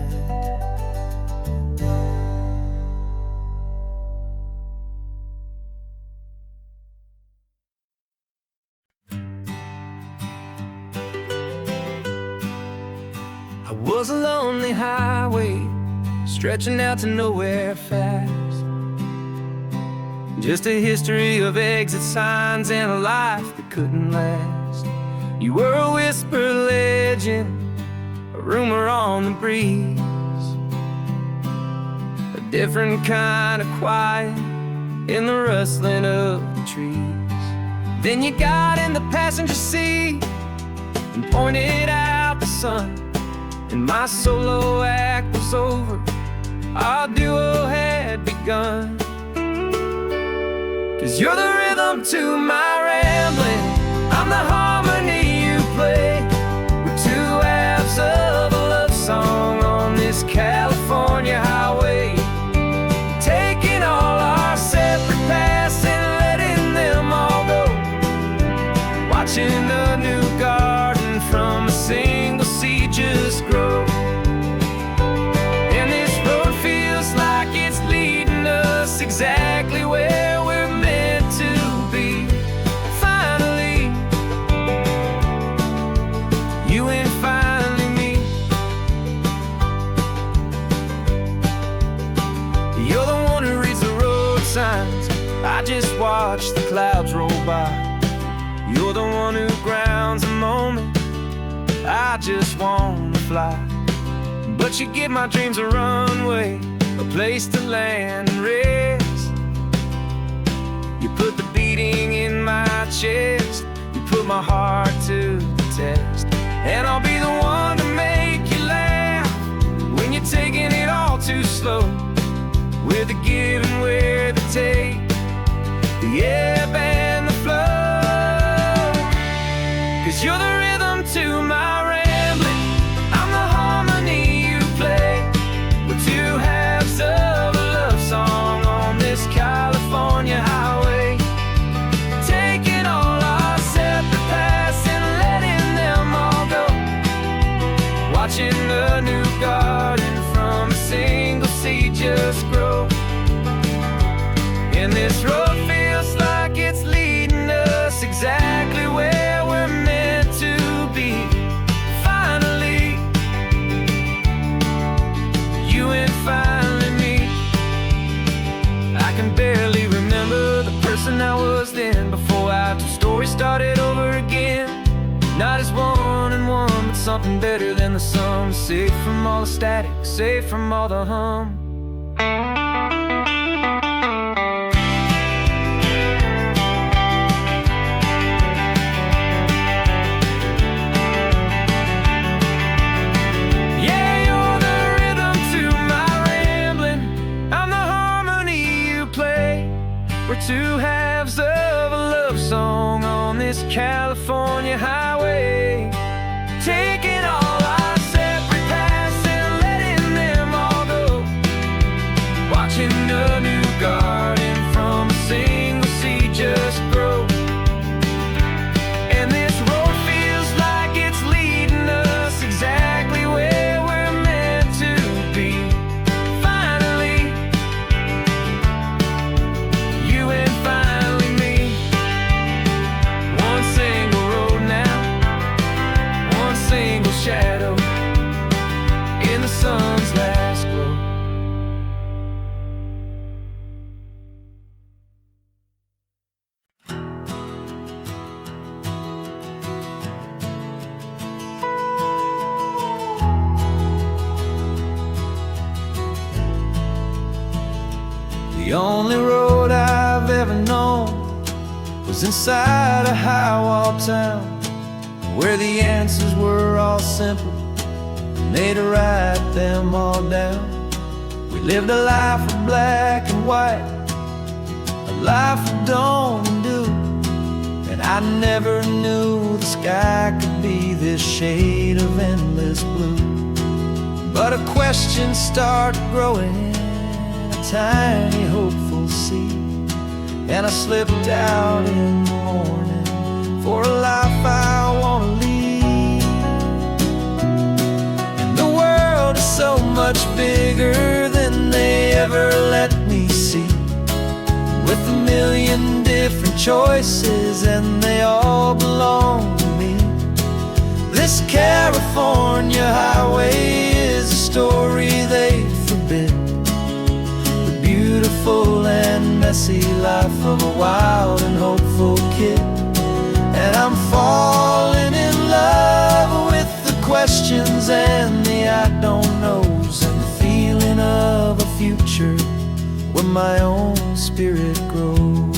I was a lonely highway, stretching out to nowhere fast, just a history of exit signs and a life that couldn't last. You were a whisper legend, a rumor on the breeze, a different kind of quiet in the rustling of the trees. Then you got in the passenger seat and pointed out the sun, and my solo act was over, our duo had begun. 'Cause you're the rhythm to my rambling, I'm the harmony you play. We're two halves of a love song on this California highway, taking all our separate paths and letting them all go, watching the new garden from a single seed just grow. And this road feels like it's leading us exactly where we're meant to be. Finally, you and finally me. You're the one who reads the road signs, I just watch the clouds roll by. You're the one who grounds the moment, I just wanna fly. But you give my dreams a runway, a place to land and rest. You put the beating in my chest, you put my heart to the test. And I'll be the one to make you laugh when you're taking it all too slow, with the give and with the take, the ebb and the flow. 'Cause you're the rhythm to my rambling, I'm the harmony you play. We're two halves of a love song on this California highway, taking all our separate paths and letting them all go, watching the new garden from a single seed just grow. And this road feels like it's leading us exactly where we're meant to be. Finally, you and finally me. I can barely remember the person I was then, before our two stories started over again. Not as one and one, but something better than the sum. Safe from all the static, safe from all the hum. We're two halves of a love song on this California highway, taking all our separate paths and letting The only road I've ever known was inside a high-wall town, where the answers were all simple, and they'd write them all down. We lived a life of black and white, a life of dawn and dew, and I never knew the sky could be this shade of endless blue. But a question started growing, a tiny hopeful seed, and I slipped out in the morning for a life I want to lead. And the world is so much bigger than they ever let me see, with a million different choices and they all belong to me. This California highway is a story they forbid, the beautiful and messy life of a wild and hopeful kid. And I'm falling in love with the questions and the I don't knows, and the feeling of a future where my own spirit grows.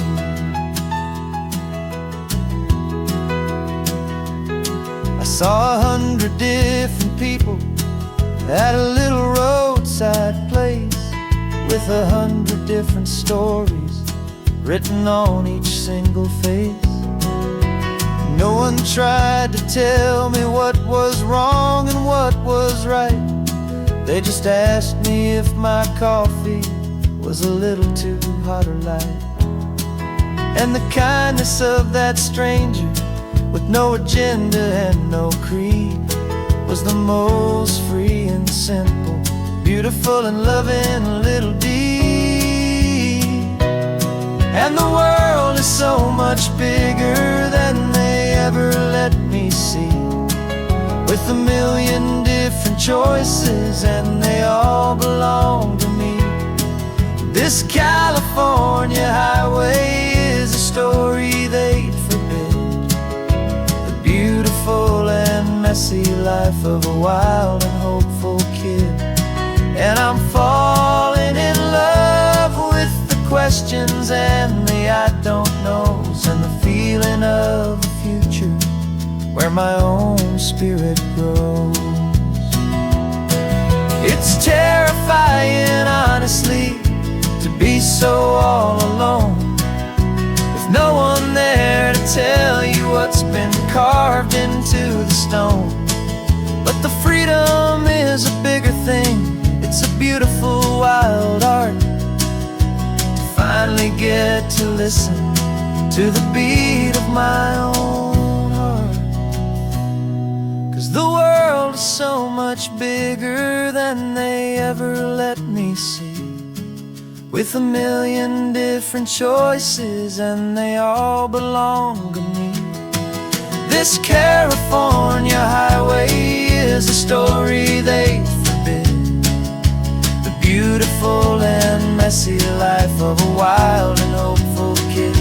I saw 100 different people at a little roadside place, with 100 different stories written on each single face. No one tried to tell me what was wrong and what was right. They just asked me if my coffee was a little too hot or light. And the kindness of that stranger, with no agenda and no creed, was the most free and simple, beautiful and loving little deed. And the world is so much bigger than they ever let me see, with a million different choices and they all belong to me. This California highway is a story they'd forbid, the beautiful and messy life of a wild and hopeful kid. And I'm falling in love with the questions and the I don't knows, and the feeling of a future where my own spirit grows. It's terrifying, honestly, to be so all alone, with no one there to tell you what's been carved into the stone. But the freedom is a bigger thing, it's a beautiful wild art, to finally get to listen to the beat of my own heart. 'Cause the world is so much bigger than they ever let me see, with a million different choices and they all belong to me. This California highway is a story they forbid, the beautiful and messy life of a wild and hopeful kid.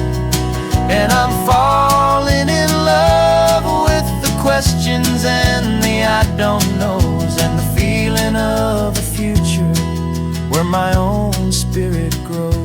And I'm falling in love with the questions and the I don't knows, and the feeling of a future where my own spirit grows.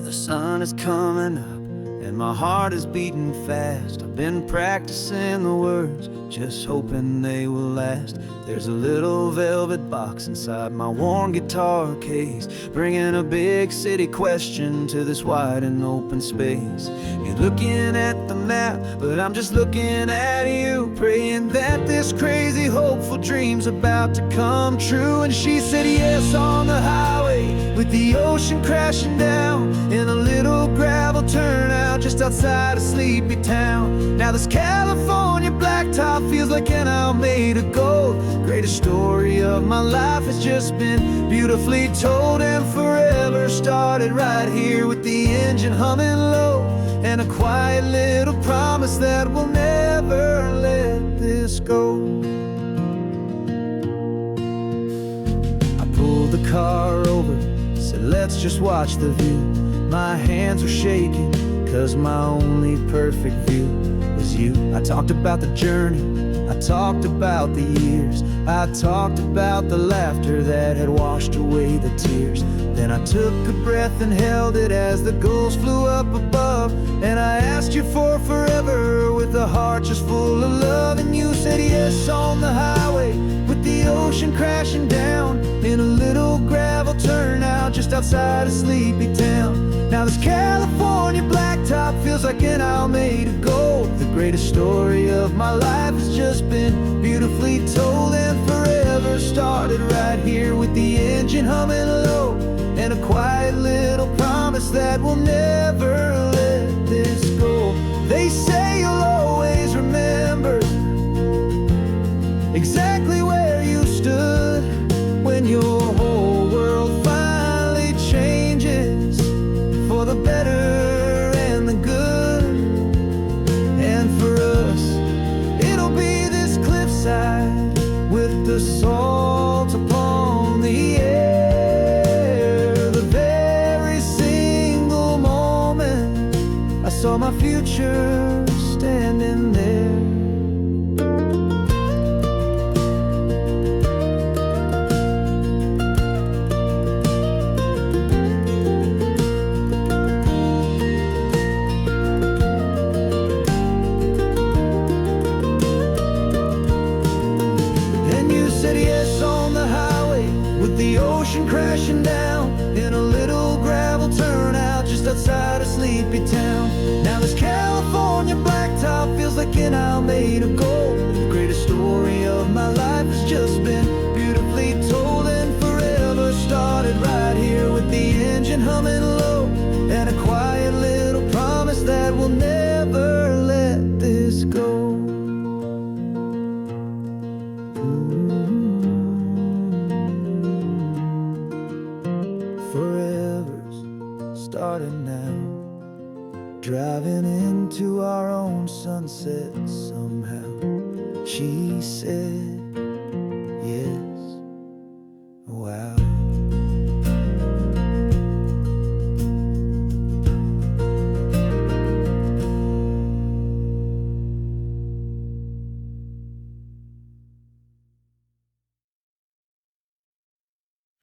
The sun is coming up and my heart is beating fast. I've been practicing the words, just hoping they will last. There's a little velvet box inside my worn guitar case, bringing a big city question to this wide and open space. You're looking at the map, but I'm just looking at you, praying that this crazy hopeful dream's about to come true. And she said yes on the highway, with the ocean crashing down in a little gravel turnout just outside a sleepy town. Now this California blacktop feels like an isle made of gold, great greatest story of my life has just been beautifully told and forever started right here with the engine humming low and a quiet little promise that we'll never let this go. I pulled the car over, said let's just watch the view. My hands were shaking, cause my only perfect view was you. I talked about the journey, I talked about the years, I talked about the laughter that had washed away the tears. Then I took a breath and held it as the gulls flew up above, and I asked you for forever with a heart just full of love. And you said yes on the highway with the ocean crashing down in a little gravel turnout just outside of Sleepy Town. Now this California blacktop feels like an Alameda Gold. The greatest story of my life has just been beautifully told and forever started right here with the engine humming low and a quiet little promise that we'll never let this go. They say you'll always remember exactly where you stood when your whole world finally changes for the better and the good. And for us, it'll be this cliffside with the salt upon the air. The very single moment I saw my future standing there. Said yes on the highway with the ocean crashing down in a little gravel turnout just outside of Sleepy Town. Now this California blacktop feels like an Alameda Gold. The greatest story of my life has just been beautifully told and forever started right here with the engine humming low and a quiet little promise that we'll never let this go. Forever's starting now, driving into our own sunset somehow. She said